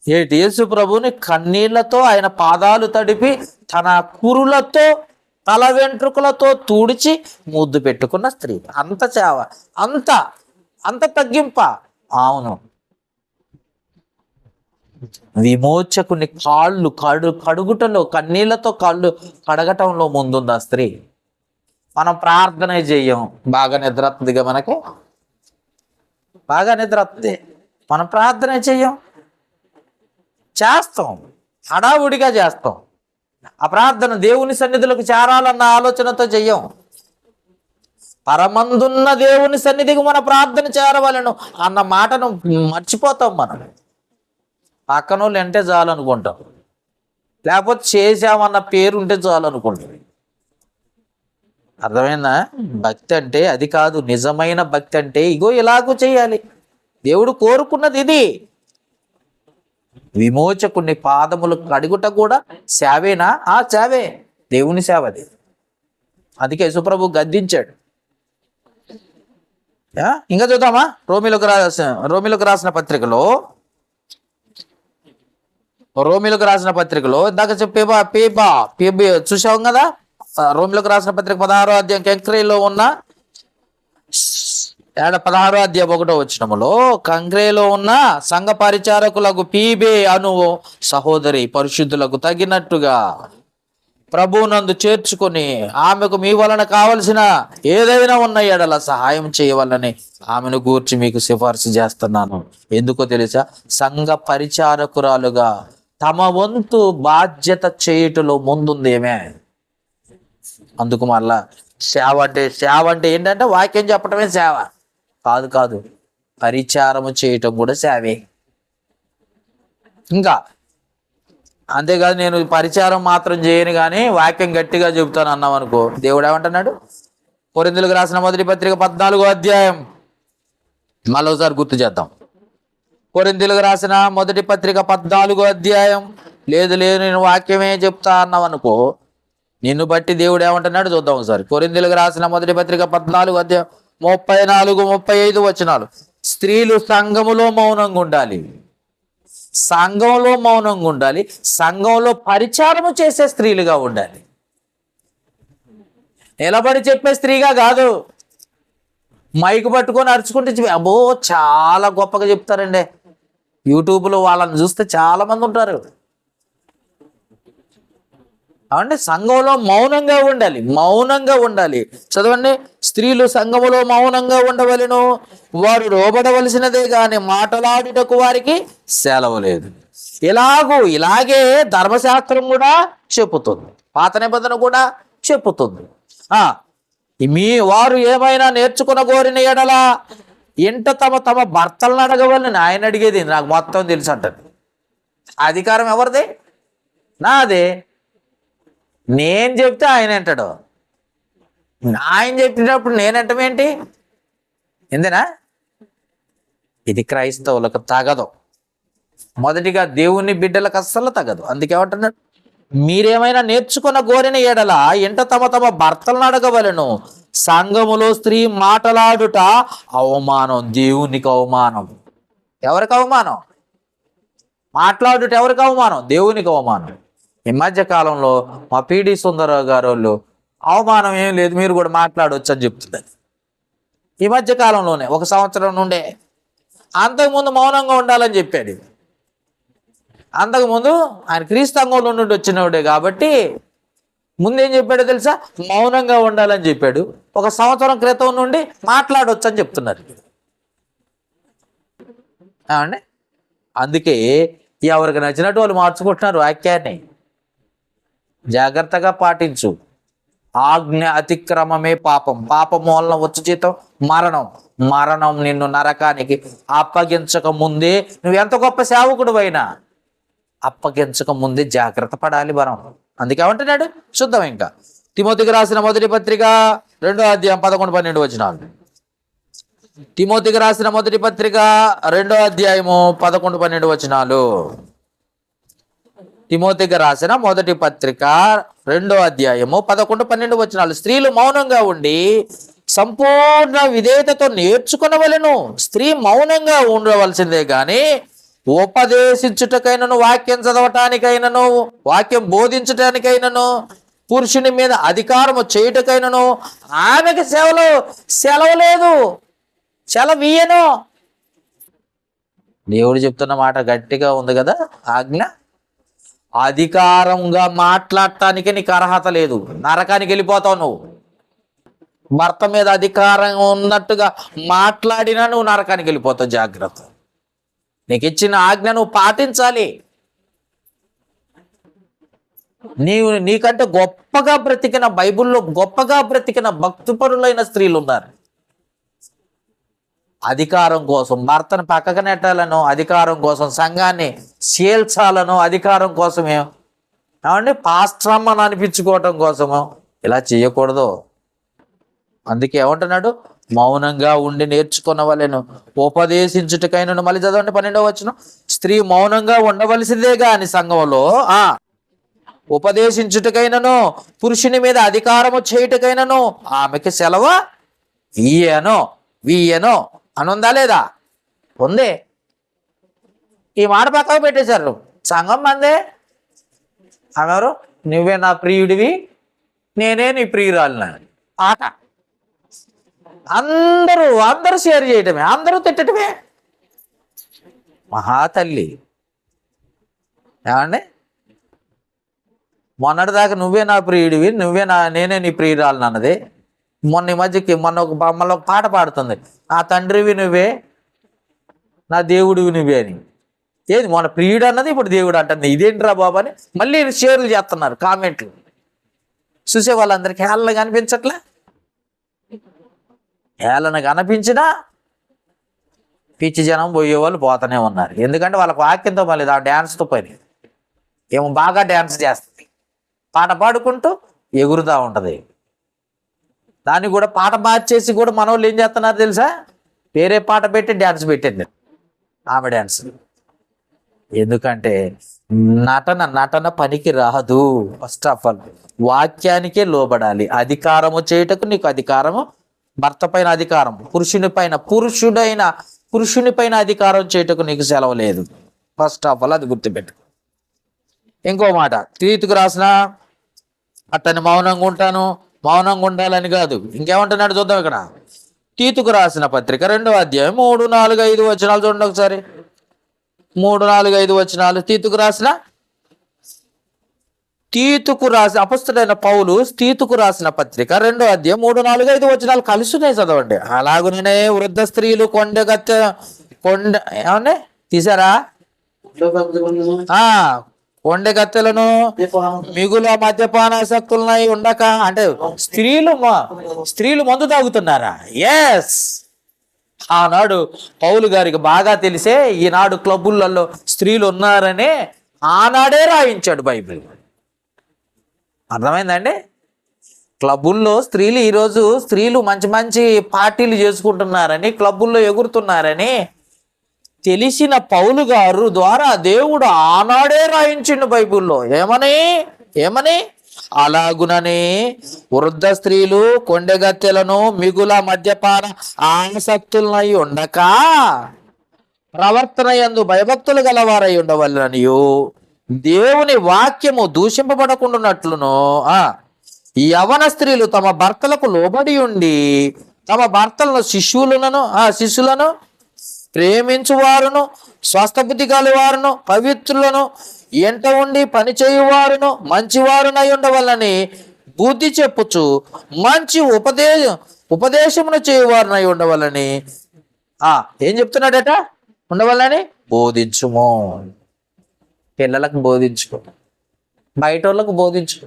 యేసు ప్రభుని కన్నీళ్లతో ఆయన పాదాలు తడిపి తన కురులతో తల వెంట్రుకలతో తుడిచి ముద్దు పెట్టుకున్న స్త్రీ. అంత సేవ, అంత తగ్గింప. అవును, విమోచకుని కాళ్ళు కడుగుటలో, కన్నీళ్లతో కాళ్ళు కడగటంలో ముందుంది ఆ స్త్రీ. మనం ప్రార్థన చెయ్యం, బాగా నిద్ర వస్తుందిగా మనకి, బాగా నిద్ర వస్తుంది, మనం ప్రార్థన చెయ్యం, చేస్తాం, హడావుడిగా చేస్తాం. ఆ ప్రార్థన దేవుని సన్నిధిలోకి చేరాలన్న ఆలోచనతో చెయ్యం. పరమందున్న దేవుని సన్నిధికి మన ప్రార్థన చేరవలను అన్న మాటను మర్చిపోతాం. మనం పక్కనోళ్ళు అంటే చాలు అనుకుంటాం, లేకపోతే చేసామన్న పేరు ఉంటే చాలు అనుకుంటాం. అర్థమైందా? భక్తి అంటే అది కాదు. నిజమైన భక్తి అంటే ఇగో ఇలాగూ చేయాలి. దేవుడు కోరుకున్నది ఇది. విమోచకుని పాదములు కడుగుట కూడా సేవేనా? సేవే, దేవుని సేవ అది. అందుకే యేసుప్రభు గద్దించాడు. ఇంకా చూద్దామా, రోమిలకు రాసిన పత్రికలో ఇందాక పేబా చూసాం కదా. రోమిలకు రాసిన పత్రిక 16వ అధ్యాయం కంక్రేలో ఉన్న 16వ అధ్యాయం 1వ వచనములో కంక్రేలో ఉన్న సంఘ పరిచారకులకు పీబే అను సహోదరి పరిశుద్ధులకు తగినట్టుగా ప్రభువునందు చేర్చుకొని ఆమెకు మీ వలన కావలసిన ఏదైనా ఉన్న ఎడల సహాయం చేయవలని ఆమెను గూర్చి మీకు సిఫార్సు చేస్తున్నాను. ఎందుకో తెలుసా? సంఘ పరిచారకురాలుగా తమ వంతు బాధ్యత చేయుటలో ముందుంది ఏమే. అందుకు మళ్ళా సేవ అంటే ఏంటంటే వాక్యం చెప్పటమే సేవ కాదు, పరిచారము చేయటం కూడా సేవే. ఇంకా అంతేకాదు, నేను పరిచారం మాత్రం చేయను కానీ వాక్యం గట్టిగా చెబుతాను అన్నాం అనుకో, దేవుడు ఏమంటున్నాడు? కొరింథీయులకు రాసిన మొదటి పత్రిక 14వ అధ్యాయం, మరోసారి గుర్తు చేద్దాం. కొరింథీయులకు రాసిన మొదటి పత్రిక 14వ అధ్యాయం, లేదు నేను వాక్యమే చెప్తా అన్నావు అనుకో, నిన్ను బట్టి దేవుడు ఏమంటున్నాడు చూద్దాం ఒకసారి. కొరింథీయులకు రాసిన మొదటి పత్రిక 14వ అధ్యాయం 34, 35 వచనాలు. స్త్రీలు సంఘములో మౌనంగా ఉండాలి, సంఘంలో పరిచారము చేసే స్త్రీలుగా ఉండాలి. నిలబడి చెప్పే స్త్రీగా కాదు. మైక్ పట్టుకొని అరుచుకుంటే అబ్బో చాలా గొప్పగా చెప్తారండి. యూట్యూబ్లో వాళ్ళని చూస్తే చాలా మంది ఉంటారు. అంటే సంఘంలో మౌనంగా ఉండాలి, మౌనంగా ఉండాలి. చదవండి, స్త్రీలు సంఘములో మౌనంగా ఉండవలెను, వారు లోబడవలసినదే గాని మాటలాడుటకు వారికి సెలవు లేదు. ఇలాగే ధర్మశాస్త్రం కూడా చెప్పుతుంది, పాత నిబంధన కూడా చెప్పుతుంది. మీ వారు ఏమైనా నేర్చుకున్న కోరిన ఎడల ఇంట తమ తమ భర్తలను అడగవలని ఆయన అడిగేది. నాకు మొత్తం తెలుసు అంటారు. అధికారం ఎవరిది? నాదే. నేను చెప్తే ఆయన అంటాడు, ఆయన చెప్పినప్పుడు నేనంటమేంటి? ఎందునా? ఇది క్రైస్తవులకు తగదు. మొదటిగా దేవుని బిడ్డలకు అస్సలు తగదు. అందుకేమంటున్నాడు, మీరేమైనా నేర్చుకున్న గోరిన ఎడల ఇంట తమ తమ భర్తలను అడగవలను, సంఘములో స్త్రీ మాటలాడుట అవమానం, దేవునికి అవమానం. ఎవరికి అవమానం? మాట్లాడుట ఎవరికి అవమానం? దేవునికి అవమానం. ఈ మధ్య కాలంలో మా పీడి సుందరరావు గారు వాళ్ళు అవమానం ఏం లేదు, మీరు కూడా మాట్లాడవచ్చు అని చెప్తున్నారు. ఈ మధ్య కాలంలోనే, 1 సంవత్సరం నుండే. అంతకుముందు మౌనంగా ఉండాలని చెప్పాడు. అంతకుముందు ఆయన క్రీస్తాంగంలో నుండి వచ్చినవాడే కాబట్టి ముందేం చెప్పాడో తెలుసా? మౌనంగా ఉండాలని చెప్పాడు. 1 సంవత్సరం క్రితం నుండి మాట్లాడవచ్చు అని చెప్తున్నారు. ఏమండి? అందుకే ఎవరికి నచ్చినట్టు వాళ్ళు మార్చుకుంటున్నారు వాక్యాన్ని. జాగ్రత్తగా పాటించు. ఆజ్ఞ అతిక్రమమే పాపం, పాపం వలన వచ్చు జీతం మరణం, మరణం నిన్ను నరకానికి అప్పగించక ముందే, నువ్వు ఎంత గొప్ప సేవకుడు అయినా అప్పగించక ముందే జాగ్రత్త పడాలి మనం. అందుకే ఏమంటున్నాడు చూద్దాం. ఇంకా తిమోతికి రాసిన మొదటి పత్రిక 2వ అధ్యాయం 11-12 వచనాలు. తిమోతికి రాసిన మొదటి పత్రిక 2వ అధ్యాయము 11-12 వచనాలు. తిమోతికి రాసిన మొదటి పత్రిక 2వ అధ్యాయము 11-12 వచనాలు. స్త్రీలు మౌనంగా ఉండి సంపూర్ణ విధేయతతో నేర్చుకునవలెను. స్త్రీ మౌనంగా ఉండవలసిందే గాని ఉపదేశించుటకైనను, వాక్యం చదవటానికైనను, వాక్యం బోధించటానికైనను, పురుషుని మీద అధికారము చేయుటకైనను ఆమెకి సెలవు లేదు, సెలవీయను. దేవుడు చెప్తున్న మాట గట్టిగా ఉంది కదా. ఆజ్ఞ అధికారంగా మాట్లాడటానికి నీకు అర్హత లేదు, నరకానికి వెళ్ళిపోతావు నువ్వు. భర్త మీద అధికారం ఉన్నట్టుగా మాట్లాడినా నువ్వు నరకానికి వెళ్ళిపోతావు. జాగ్రత్త. నీకు ఇచ్చిన ఆజ్ఞ నువ్వు పాటించాలి. నీకంటే గొప్పగా బ్రతికిన, బైబిల్లో గొప్పగా బ్రతికిన భక్తిపరులైన స్త్రీలు ఉన్నారు. అధికారం కోసం భర్తను పక్కకు నెట్టాలను, అధికారం కోసం సంఘాన్ని చీల్చాలను, అధికారం కోసమే ఏమండి పాస్ట్రమ్మని అనిపించుకోవటం కోసము ఇలా చేయకూడదు. అందుకే ఏమంటున్నాడు, మౌనంగా ఉండి నేర్చుకున్న వాళ్ళను ఉపదేశించుటకైనను. మళ్ళీ చదవండి 12వ వచనం. స్త్రీ మౌనంగా ఉండవలసిందే గాని సంఘంలో ఉపదేశించుటకైనను, పురుషుని మీద అధికారము చేయుటకైనను ఆమెకి సెలవు వీయను అని ఉందా లేదా? ఉంది. ఈ మాట పక్కకు పెట్టేశారు. సంఘం మందే. ఆమెవరు? నువ్వే నా ప్రియుడివి, నేనే నీ ప్రియురాలిన ఆట. అందరూ షేర్ చేయటమే, అందరూ తిట్టడమే. మహాతల్లి ఏమండి, మొన్నటిదాకా నువ్వే నా ప్రియుడివి, నేనే నీ ప్రియురాలిని అన్నది. మొన్న ఈ మధ్యకి మొన్న ఒక పాట పాడుతుంది, నా తండ్రివి నువ్వే, నా దేవుడివి నువ్వే అని. ఏది మొన్న ప్రియుడు అన్నది ఇప్పుడు దేవుడు అంటుంది. ఇదేంట్రా బాబు అని మళ్ళీ షేర్లు చేస్తున్నారు, కామెంట్లు. చూసే వాళ్ళందరికీ హేళన కనిపించట్లే. హేళన కనిపించినా పిచ్చి జనం పోయే వాళ్ళు పోతూనే ఉన్నారు. ఎందుకంటే వాళ్ళకు వాక్యంతో మళ్ళీ ఆ డ్యాన్స్తో పని. ఏమో బాగా డ్యాన్స్ చేస్తుంది, పాట పాడుకుంటూ ఎగురుతూ ఉంటుంది. దాన్ని కూడా పాట మార్చేసి కూడా మన వాళ్ళు ఏం చేస్తున్నారు తెలుసా? వేరే పాట పెట్టి డ్యాన్స్ పెట్టింది ఆమె డ్యాన్స్. ఎందుకంటే నటన పనికి రాదు. ఫస్ట్ ఆఫ్ ఆల్ వాక్యానికే లోబడాలి. అధికారము చేయుటకు నీకు అధికారము, భర్త పైన అధికారం, పురుషుని పైన అధికారం చేయుటకు నీకు సెలవు లేదు. ఫస్ట్ ఆఫ్ ఆల్ అది గుర్తుపెట్టు. ఇంకో మాట తీతుకు రాసిన అతను మౌనంగా ఉండాలని కాదు, ఇంకేమంటున్నాడు చూద్దాం. ఇక్కడ తీతుకు రాసిన పత్రిక 2వ అధ్యాయం 3, 4, 5 వచనాలు చూడండి ఒకసారి. 3, 4, 5 వచనాలు. తీతుకు రాసిన అపొస్తలుడైన పౌలు తీతుకు రాసిన పత్రిక 2వ అధ్యాయం 3, 4, 5 వచనాలు కలిసినే చదవండి. అలాగునే వృద్ధ స్త్రీలు ఏమన్నా తీసారా? కొండె గత్తెలను మిగుల మద్యపానాసక్తులనై ఉండక, అంటే స్త్రీలు మందు తాగుతున్నారా? ఎస్. ఆనాడు పౌలు గారికి బాగా తెలిసే ఈనాడు క్లబ్బులలో స్త్రీలు ఉన్నారనే ఆనాడే రాయించాడు బైబిల్. అర్థమైందండి? క్లబ్బుల్లో ఈరోజు స్త్రీలు మంచి మంచి పార్టీలు చేసుకుంటున్నారని, క్లబ్బుల్లో ఎగురుతున్నారని తెలిసిన పౌలు గారు ద్వారా దేవుడు ఆనాడే రాయించిండు బైబిల్లో. ఏమని అలాగునని వృద్ధ స్త్రీలు కొండెగత్తెలను మిగుల మద్యపాన ఆసక్తులనై ఉండక ప్రవర్తన యందు భయభక్తులు గలవారై ఉండవలననియు దేవుని వాక్యము దూషింపబడకుండానట్లును యవన స్త్రీలు తమ భర్తలకు లోబడి ఉండి తమ భర్తలను శిష్యులను ప్రేమించువారును స్వస్థబుద్ధి గలవారును పవిత్రులను ఎంట ఉండి పనిచేయువారును మంచివారునై ఉండవలని బుద్ధి చెప్పుచు మంచి ఉపదేశమును చేయువారునై ఉండవలని ఏం చెప్తున్నాడట? ఉండవలని బోధించుము. పిల్లలకు బోధించుకో, బయట వాళ్ళకు బోధించుకో,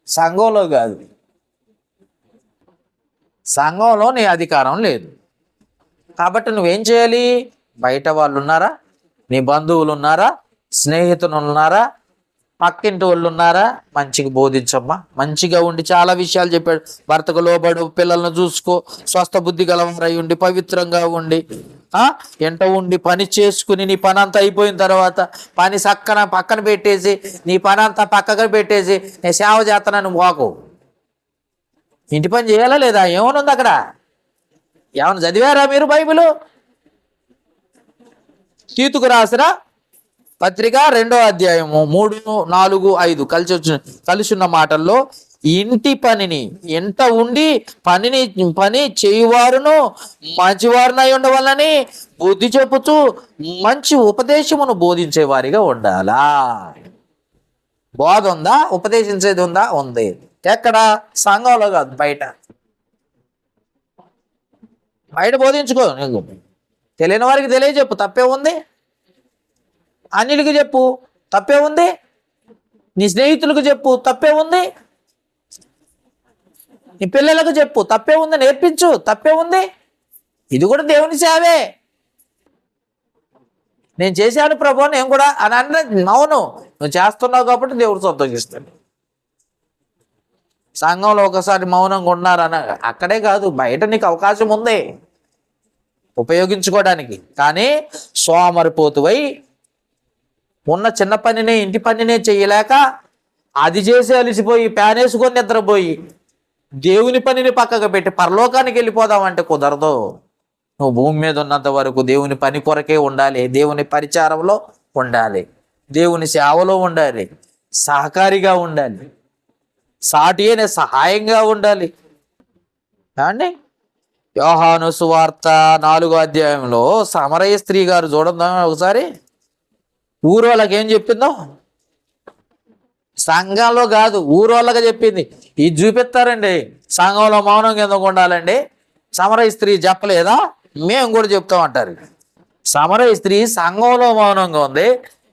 సంఘంలో కాదు. సంఘంలో నీ అధికారం లేదు కాబట్టి నువ్వేం చేయాలి? బయట వాళ్ళు ఉన్నారా, నీ బంధువులు ఉన్నారా, స్నేహితులు ఉన్నారా, పక్కింటి వాళ్ళు ఉన్నారా, మంచిగా బోధించమ్మా. మంచిగా ఉండి చాలా విషయాలు చెప్పాడు. భర్తకు లోబడు, పిల్లలను చూసుకో, స్వస్థ బుద్ధి గలవారై ఉండి పవిత్రంగా ఉండి ఎంట ఉండి పని చేసుకుని నీ పని అంతా అయిపోయిన తర్వాత పని పక్కన పెట్టేసి నీ పని అంతా పక్కగా పెట్టేసి నేను సేవ చేస్తానని వాకు. ఇంటి పని చేయాలా లేదా? ఏమనుంది అక్కడ? ఏమన్నా చదివారా మీరు బైబిల్? తీతుకు రాసిన పత్రిక 2వ అధ్యాయము 3, 4, 5 కలిసి ఉన్న మాటల్లో ఇంటి పనిని ఎంట ఉండి పని చేయువారును మంచివారునై ఉండవాలని బుద్ధి చెప్పుతూ మంచి ఉపదేశమును బోధించే వారిగా ఉండాలా. బోధ ఉందా? ఉపదేశించేది ఉందా? ఉంది. ఎక్కడ? సంఘంలో కాదు, బయట బోధించుకో. నీకు తెలియని వారికి తెలియజెప్పు, తప్పే ఉంది. అన్యులకి చెప్పు, తప్పే ఉంది. నీ స్నేహితులకు చెప్పు, తప్పే ఉంది. నీ పిల్లలకు చెప్పు, తప్పే ఉంది. నేర్పించు, తప్పే ఉంది. ఇది కూడా దేవుని సేవే. నేను చేశాను ప్రభు, నేను కూడా అని అన్న అవును, నువ్వు చేస్తున్నావు కాబట్టి దేవుడు సంతోషిస్తాడు. సంఘంలో ఒకసారి మౌనంగా ఉన్నారన్న అక్కడే కాదు, బయట నీకు అవకాశం ఉంది ఉపయోగించుకోవడానికి. కానీ సోమరిపోతువై ఉన్న చిన్న పనినే ఇంటి పనినే చేయలేక అది చేసి అలిసిపోయి ప్యాన్ వేసుకొని నిద్రపోయి దేవుని పనిని పక్కకు పెట్టి పరలోకానికి వెళ్ళిపోదామంటే కుదరదు. నువ్వు భూమి మీద ఉన్నంత వరకు దేవుని పని కొరకే ఉండాలి, దేవుని పరిచారంలో ఉండాలి, దేవుని సేవలో ఉండాలి, సహకారిగా ఉండాలి, సాటి అయిన సహాయంగా ఉండాలి. అండి యోహాను సువార్త 4వ అధ్యాయంలో సమరయ స్త్రీ గారు చూడండి ఒకసారి. ఊరోళ్ళకి ఏం చెప్పిందో? సంఘంలో కాదు, ఊరోళ్ళగా చెప్పింది. ఇది చూపిస్తారండి. సంఘంలో మౌనంగా ఎందుకు ఉండాలండి? సమరయ స్త్రీ చెప్పలేదా? మేము కూడా చెప్తామంటారు. సమరయ స్త్రీ సంఘంలో మౌనంగా ఉంది,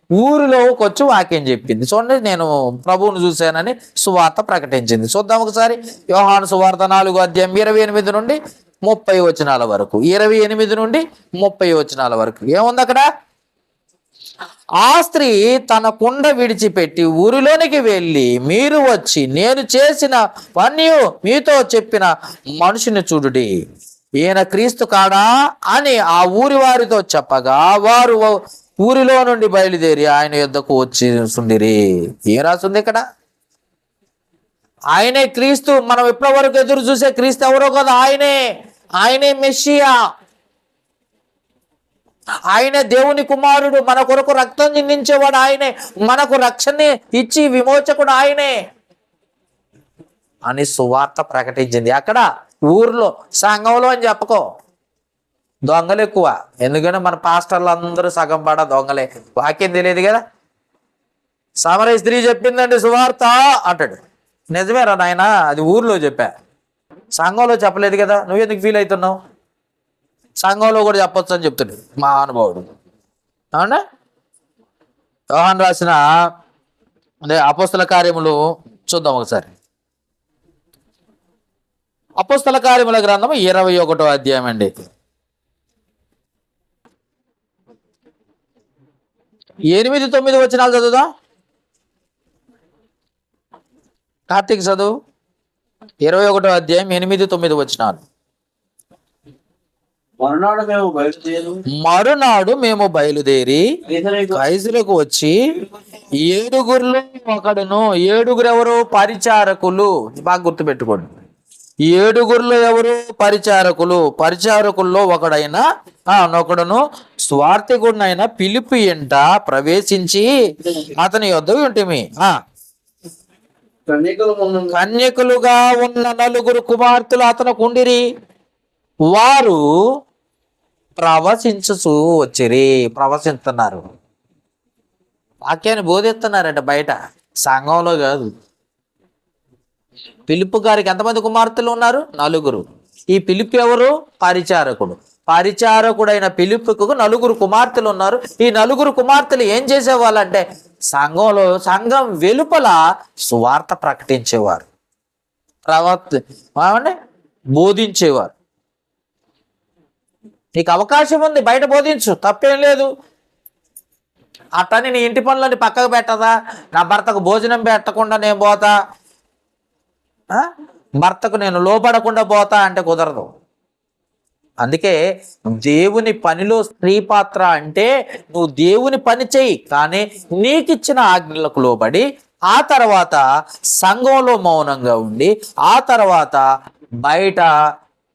ఊరిలోకి వచ్చి వాక్యం చెప్పింది. చూడండి, నేను ప్రభువును చూశానని సువార్త ప్రకటించింది. చూద్దాం ఒకసారి. యోహాను సువార్త 4వ అధ్యాయం 28 నుండి 30 వచనాల వరకు. 28 నుండి 30 వచనాల వరకు ఏముంది అక్కడ? ఆ స్త్రీ తన కుండ విడిచిపెట్టి ఊరిలోనికి వెళ్ళి మీరు వచ్చి నేను చేసిన పని మీతో చెప్పిన మనుషుని చూడుడి, ఈయన క్రీస్తు కాడా అని ఆ ఊరి వారితో చెప్పగా వారు ఊరిలో నుండి బయలుదేరి ఆయన యొద్దకు వచ్చి సుండిరి. ఏం రాస్తుంది ఇక్కడ? ఆయనే క్రీస్తు. మనం ఇప్పటి వరకు ఎదురు చూసే క్రీస్తు ఎవరో కదా, ఆయనే మెస్సియా, ఆయనే దేవుని కుమారుడు, మన కొరకు రక్తం చిందించేవాడు ఆయనే, మనకు రక్షణ ఇచ్చి విమోచకుడు ఆయనే అని సువార్త ప్రకటించింది. అక్కడ ఊర్లో సంఘంలో అని చెప్పుకో. దొంగలు ఎక్కువ, ఎందుకంటే మన పాస్టర్లు అందరూ సగం పడ దొంగలే. వాక్యం తెలియదు కదా. సమరయ స్త్రీ చెప్పిందండి సువార్త అంటాడు. నిజమేరా నాయన, అది ఊర్లో చెప్పా, సంఘంలో చెప్పలేదు కదా. నువ్వెందుకు ఫీల్ అవుతున్నావు? సంఘంలో కూడా చెప్పొచ్చు అని చెప్తాడు మా అనుభవుడు. అవునా? యోహాను రాసిన అదే అపోస్తల కార్యములు చూద్దాం ఒకసారి. అపోస్తల కార్యముల గ్రంథం 21వ అధ్యాయం అండి. 8-9 వచనాలు చదువుదాం. కార్తీక్ చదువు. 21వ అధ్యాయం 8-9 వచనాలు. మరునాడు మేము బయలుదేరి కైసరుకు వచ్చి 7గురిలో ఒకడును. 7గురు ఎవరు? పరిచారకులు. బాగా గుర్తుపెట్టుకోండి. 7గురిలో ఎవరు? పరిచారకులు. పరిచారకుల్లో ఒకడును స్వార్థికుడినైన ఫిలిప్పు ఎంట ప్రవేశించి అతని యొద్ద ఉంటిమి. కన్యకులుగా ఉన్న 4 కుమార్తెలు అతనికి ఉండిరి. వారు ప్రవశించుచూ వచ్చిరి. ప్రవశిస్తున్నారు, వాక్యాన్ని బోధిస్తున్నారంట బయట, సంఘంలో కాదు. ఫిలిప్పు గారికి ఎంతమంది కుమార్తెలు ఉన్నారు? 4. ఈ ఫిలిప్పు ఎవరు? పరిచారకుడు. పరిచారకుడైన ఫిలిప్పుకు 4 కుమార్తెలు ఉన్నారు. ఈ 4 కుమార్తెలు ఏం చేసేవాళ్ళంటే సంఘం వెలుపల సువార్త ప్రకటించేవారు, బోధించేవారు. నీకు అవకాశం ఉంది, బయట బోధించు, తప్పేం లేదు. అట్టని నీ ఇంటి పనులని పక్కకు పెట్టదా? నా భర్తకు భోజనం పెట్టకుండా నేను పోతా, భర్తకు నేను లోపడకుండా పోతా అంటే కుదరదు. అందుకే దేవుని పనిలో స్త్రీ పాత్ర అంటే నువ్వు దేవుని పని చెయ్యి, కానీ నీకిచ్చిన ఆజ్ఞలకు లోబడి, ఆ తర్వాత సంఘంలో మౌనంగా ఉండి, ఆ తర్వాత బయట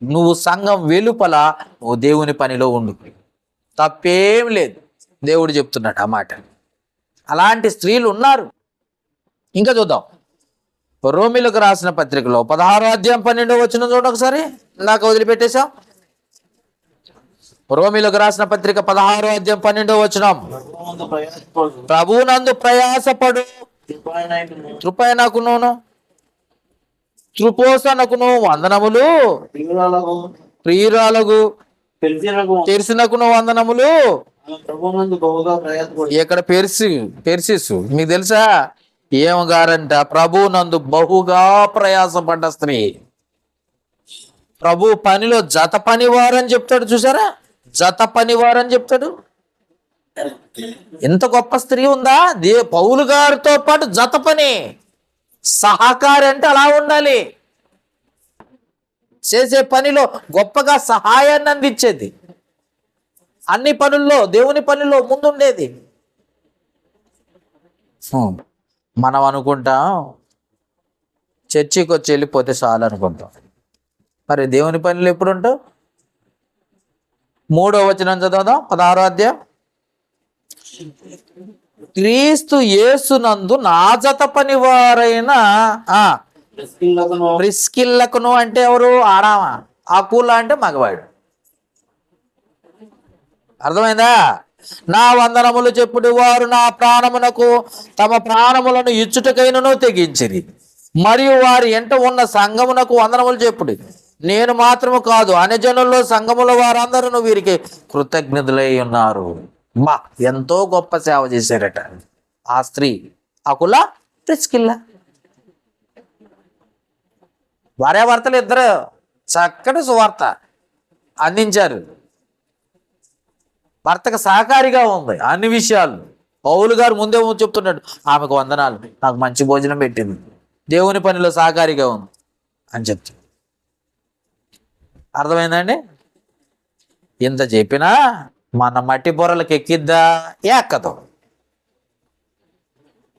నువ్వు సంఘం వెలుపల నువ్వు దేవుని పనిలో ఉండు. తప్పేం లేదు, దేవుడు చెప్తున్నాడు ఆ మాట. అలాంటి స్త్రీలు ఉన్నారు. ఇంకా చూద్దాం. రోమిలకు రాసిన పత్రికలో 16వ అధ్యాయం 12వ వచనం చూడండి ఒకసారి. నాకు వదిలిపెట్టేశాం. రోమిలకు రాసిన పత్రిక 16వ అధ్యాయం 12వ వచనం. ప్రభువునందు ప్రయాసపడు త్రుపైనకును త్రుపోసనకును వందనములు, ప్రియురాలకు తెరిసినకును వందనములు. ఇక్కడ పెర్సిస్ మీకు తెలుసా ఏమగారంట? ప్రభు నందు బహుగా ప్రయాసపడ్డ స్త్రీ. ప్రభు పనిలో జత పనివారని చెప్తాడు, చూసారా? జత పనివారని చెప్తాడు. ఎంత గొప్ప స్త్రీ ఉందా? పౌలు గారితో పాటు జత పని, సహకారి అంటే అలా ఉండాలి. చేసే పనిలో గొప్పగా సహాయాన్ని అందించేది, అన్ని పనుల్లో దేవుని పనిలో ముందుండేది. మనం అనుకుంటాం చర్చికి వచ్చి వెళ్ళిపోతే చాలు అనుకుంటాం. మరి దేవుని పనిలో ఎప్పుడు ఉంటావు? 3వ వచనం చదువుదాం. 16వ అధ్యాయం. క్రీస్తు యేసునందు నా జత పనివారైన ప్రిస్కిల్లకును అంటే ఎవరు? ఆడామా. ఆకులా అంటే మగవాడు. అర్థమైందా? నా వందనములు చెప్పుడు వారు నా ప్రాణమునకు తమ ప్రాణములను ఇచ్చుటకైనను తెగించిరి. మరియు వారి ఎంట ఉన్న సంఘమునకు వందనములు చెప్పుడు. నేను మాత్రము కాదు, అన్యజనుల్లో సంఘముల వారందరూ వీరికి కృతజ్ఞతలై ఉన్నారు. మా ఎంతో గొప్ప సేవ చేశారట ఆ స్త్రీ. అకుల ప్రిస్కిల్ల భార్యాభర్తలు ఇద్దరు చక్కటి సువార్త అందించారు. భర్తకు సహకారిగా ఉంది అన్ని విషయాలు. పౌలు గారు ముందే చెప్తున్నాడు, ఆమెకు వందనాలు, నాకు మంచి భోజనం పెట్టింది, దేవుని పనిలో సహకారిగా ఉంది అని చెప్తాడు. అర్థమైందండి? ఇంత చెప్పినా మన మట్టి పొరలకు ఎక్కిద్దా? ఎక్కదు.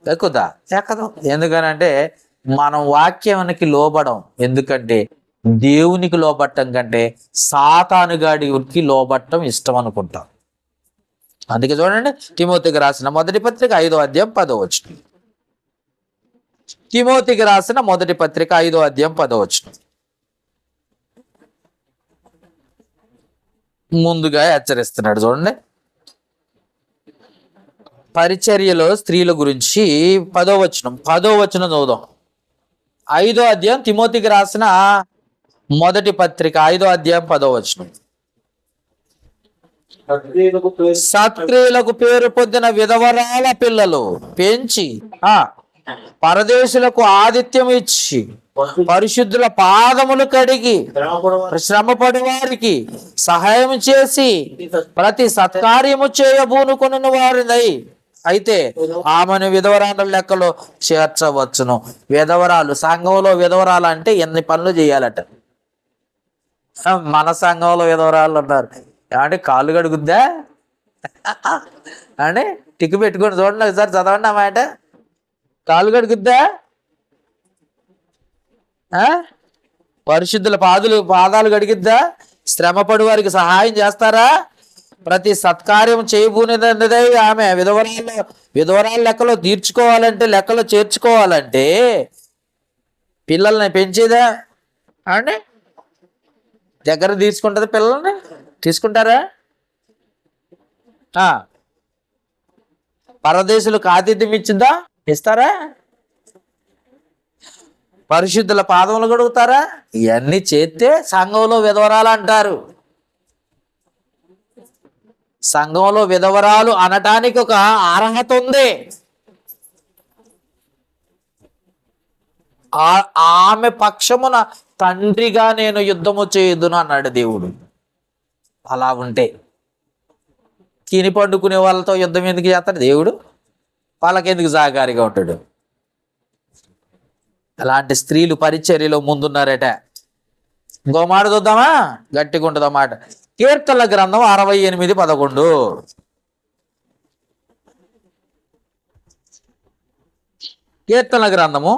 ఎక్కుదా? ఎక్కదు. ఎందుకనంటే మనం వాక్యానికి లోబడం. ఎందుకంటే దేవునికి లోబట్టం కంటే సాతానుగాడికి లోబట్టం ఇష్టం అనుకుంటాం. అందుకే చూడండి, తిమోతికి రాసిన మొదటి పత్రిక 5వ అధ్యాయం 10వ వచనం. తిమోతికి రాసిన మొదటి పత్రిక 5వ అధ్యాయం 10వ వచనం. ముందుగా హెచ్చరిస్తున్నాడు. చూడండి, పరిచర్యలో స్త్రీల గురించి 10వ వచనం చదువుదాం. 5వ అధ్యాయం, తిమోతికి రాసిన మొదటి పత్రిక 5వ అధ్యాయం 10వ వచనం. సత్క్రియలకు పేరు పొందిన విధవరాల పిల్లలు పెంచి పరదేశులకు ఆతిథ్యం ఇచ్చి పరిశుద్ధుల పాదములు కడిగి శ్రమపడి వారికి సహాయం చేసి ప్రతి సత్కార్యము చేయబూనుకొనిన వారిదై అయితే ఆమెను విధవరాల లెక్కలో చేర్చవచ్చును. విధవరాలు, సంఘంలో విధవరాలు అంటే ఎన్ని పనులు చేయాలట. మన సంఘంలో విధవరాలు ఉన్నారు. అంటే కాళ్ళు కడుగుద్దా అంటే టిక్కు పెట్టుకొని చూడండి ఒకసారి, చదవండి ఆ మాట. కాళ్ళు కడుగుద్దా? పరిశుద్ధుల పాదాలు కడిగిద్దా? శ్రమపడి వారికి సహాయం చేస్తారా? ప్రతి సత్కార్యం చేయబూనిదై ఆమె విధవరాల లెక్కలో లెక్కలో చేర్చుకోవాలంటే పిల్లల్ని పెంచేదా అంటే దగ్గర తీసుకుంటుంది. పిల్లల్ని తీసుకుంటారా? పరదేశులకు ఆతిథ్యం ఇచ్చిందా? ఇస్తారా? పరిశుద్ధుల పాదములు కడుగుతారా? ఇవన్నీ చేస్తే సంఘంలో విధవరాలు అంటారు. సంఘంలో విధవరాలు అనటానికి ఒక అర్హత ఉంది. ఆమె పక్షమున తండ్రిగా నేను యుద్ధము చేయుదును అన్నాడు దేవుడు. అలా ఉంటే తిని పండుకునే వాళ్ళతో యుద్ధం ఎందుకు చేస్తాడు దేవుడు? వాళ్ళకెందుకు సహకారిగా ఉంటాడు? అలాంటి స్త్రీలు పరిచర్యలో ముందున్నారట. ఇంకో మాట చూద్దామా, గట్టిగా ఉంటుంది ఆ మాట. కీర్తనల గ్రంథం 68:11. కీర్తనల గ్రంథము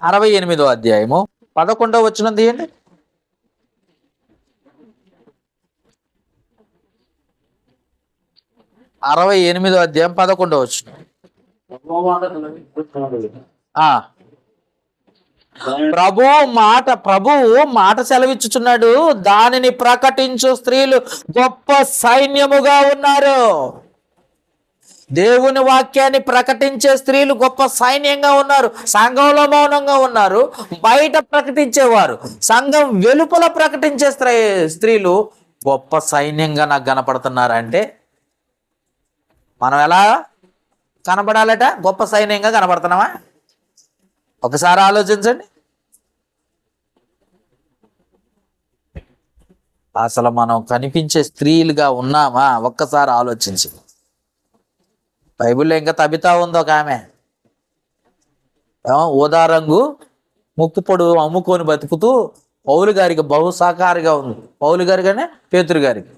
68వ అధ్యాయము 11వ వచనం తీయండి. అరవై 68వ అధ్యాయం 11వ వచనం. ప్రభువు మాట సెలవిచ్చుచున్నాడు, దానిని ప్రకటించు స్త్రీలు గొప్ప సైన్యముగా ఉన్నారు. దేవుని వాక్యాన్ని ప్రకటించే స్త్రీలు గొప్ప సైన్యంగా ఉన్నారు. సంఘంలో మౌనంగా ఉన్నారు, బయట ప్రకటించేవారు. సంఘం వెలుపల ప్రకటించే స్త్రీలు గొప్ప సైన్యంగా నాకు కనపడుతున్నారంటే మనం ఎలా కనపడాలట? గొప్ప సైన్యంగా కనపడుతున్నామా? ఒకసారి ఆలోచించండి. అసలు మనం కనిపించే స్త్రీలుగా ఉన్నామా? ఒక్కసారి ఆలోచించి. బైబిల్లో ఇంకా తబితా ఉంది ఒక ఆమె, ఊదా రంగు ముక్కు పొడు అమ్ముకొని బతుకుతూ పౌలు గారికి బహు సహకారిగా ఉంది. పౌలు గారి కానీ పేతురు గారికి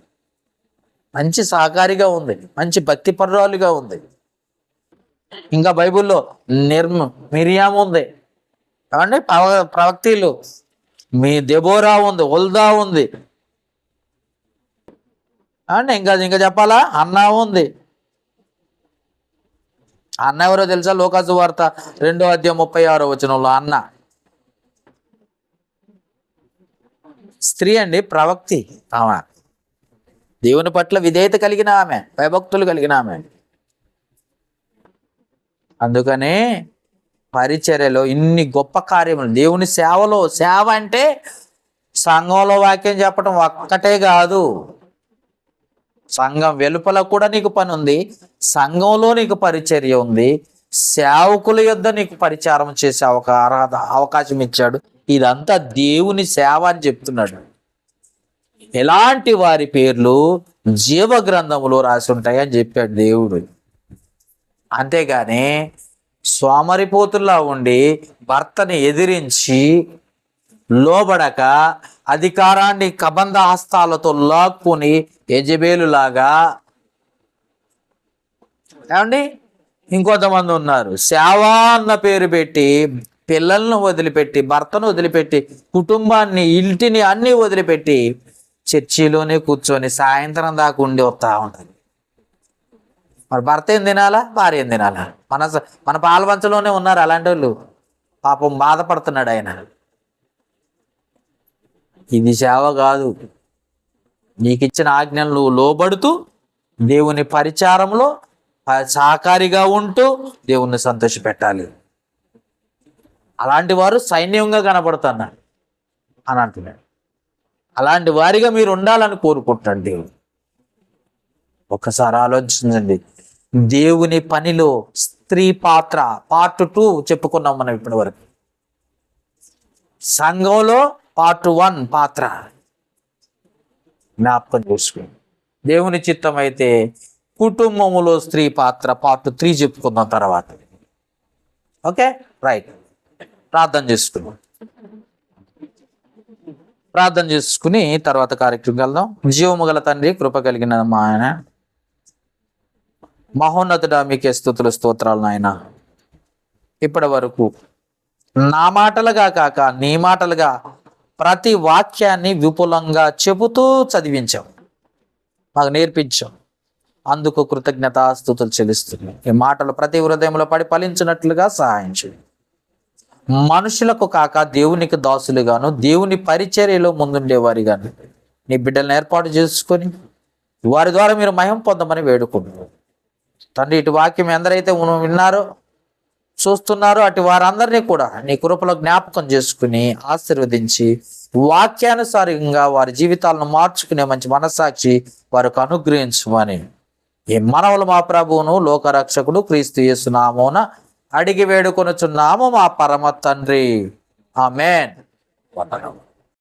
మంచి సహకారిగా ఉంది, మంచి భక్తిపరురాలుగా ఉంది. ఇంకా బైబిల్లో మిరియాము ఉంది, ఏమండి ప్రవక్తలు, దెబోరా ఉంది, ఉల్దా ఉంది, అంటే ఇంకా చెప్పాలా, అన్నా ఉంది. అన్న ఎవరో తెలుసా? లోకాసు వార్త 2వ అధ్యాయం 36వ వచనంలో అన్న స్త్రీ అండి, ప్రవక్తి. ఆమె దేవుని పట్ల విధేయత కలిగిన ఆమె, భయభక్తులు కలిగిన ఆమె. అందుకనే పరిచర్యలో ఇన్ని గొప్ప కార్యములు, దేవుని సేవలో, సేవ అంటే సంఘంలో వాక్యం చెప్పడం ఒక్కటే కాదు, సంఘం వెలుపల కూడా నీకు పని ఉంది, సంఘంలో నీకు పరిచర్య ఉంది, సేవకుల యొద్ద నీకు పరిచారం చేసే అవకాశం ఇచ్చాడు. ఇదంతా దేవుని సేవ అని చెప్తున్నాడు. ఎలాంటి వారి పేర్లు జీవ గ్రంథములో రాసి ఉంటాయి అని చెప్పాడు దేవుడు. అంతేగాని సోమరిపోతుల్లా ఉండి భర్తని ఎదిరించి లోబడక అధికారాన్ని కబంధ హస్తాలతో లాక్కుని యజబేలులాగా, ఏమండి ఇంకొంతమంది ఉన్నారు, సేవ అన్న పేరు పెట్టి పిల్లలను వదిలిపెట్టి, భర్తను వదిలిపెట్టి, కుటుంబాన్ని, ఇంటిని అన్ని వదిలిపెట్టి చర్చిలోనే కూర్చొని సాయంత్రం దాకా ఉండి వస్తూ ఉంటుంది. మరి భర్త ఏం తినాలా, భార్య ఏం తినాలా? మన పాలవంచలోనే ఉన్నారు అలాంటి వాళ్ళు. పాపం బాధపడుతున్నాడు ఆయన. ఇది సేవ కాదు. నీకు ఇచ్చిన ఆజ్ఞలు నువ్వు లోబడుతూ దేవుని పరిచారంలో సహకారిగా ఉంటూ దేవుణ్ణి సంతోషపెట్టాలి. అలాంటి వారు సైన్యంగా కనబడుతున్నారు అని అంటున్నాడు. అలాంటి వారిగా మీరు ఉండాలని కోరుకుంటాడు దేవుడు. ఒక్కసారి ఆలోచించండి. దేవుని పనిలో స్త్రీ పాత్ర పార్ట్ 2 చెప్పుకున్నాం మనం ఇప్పటి వరకు. సంఘంలో పార్ట్ 1 పాత్ర జ్ఞాపకం చేసుకుని, దేవుని చిత్తం అయితే కుటుంబములో స్త్రీ పాత్ర పార్ట్ 3 చెప్పుకుందాం తర్వాత. Okay, right. ప్రార్థన చేసుకుని తర్వాత కార్యక్రమం వెళ్దాం. జీవము గల తండ్రి, కృప కలిగిన మా ఆయన, మహోన్నతుడా, మీకే స్తుతులు స్తోత్రాలు నాయన. ఇప్పటి వరకు నా మాటలుగా కాక నీ మాటలుగా ప్రతి వాక్యాన్ని విపులంగా చెబుతూ చదివించాం, మాకు నేర్పించాం. అందుకు కృతజ్ఞతాస్తుతులు చెల్లిస్తున్నాం. ఈ మాటలు ప్రతి హృదయంలో పడి ఫలించినట్లుగా సహాయం చేయండి. మనుషులకు కాక దేవునికి దాసులుగాను, దేవుని పరిచర్యలో ముందుండేవారిగాను నీ బిడ్డలను ఏర్పాటు చేసుకొని వారి ద్వారా మీరు మహిమ పొందమని వేడుకుంటున్నాం తండ్రి. ఇటు వాక్యం ఎందరైతే విన్నారో చూస్తున్నారో అటు వారందరినీ కూడా నీ కృపలో జ్ఞాపకం చేసుకుని ఆశీర్వదించి వాక్యానుసారంగా వారి జీవితాలను మార్చుకునే మంచి మనస్సాక్షి వారికి అనుగ్రహించమని ఈ మనవలు మా ప్రభువును లోకరక్షకుడు క్రీస్తు యేసు నామమున అడిగి వేడుకొనుచున్నాము మా పరమ తండ్రి. ఆమేన్. వందనాలు.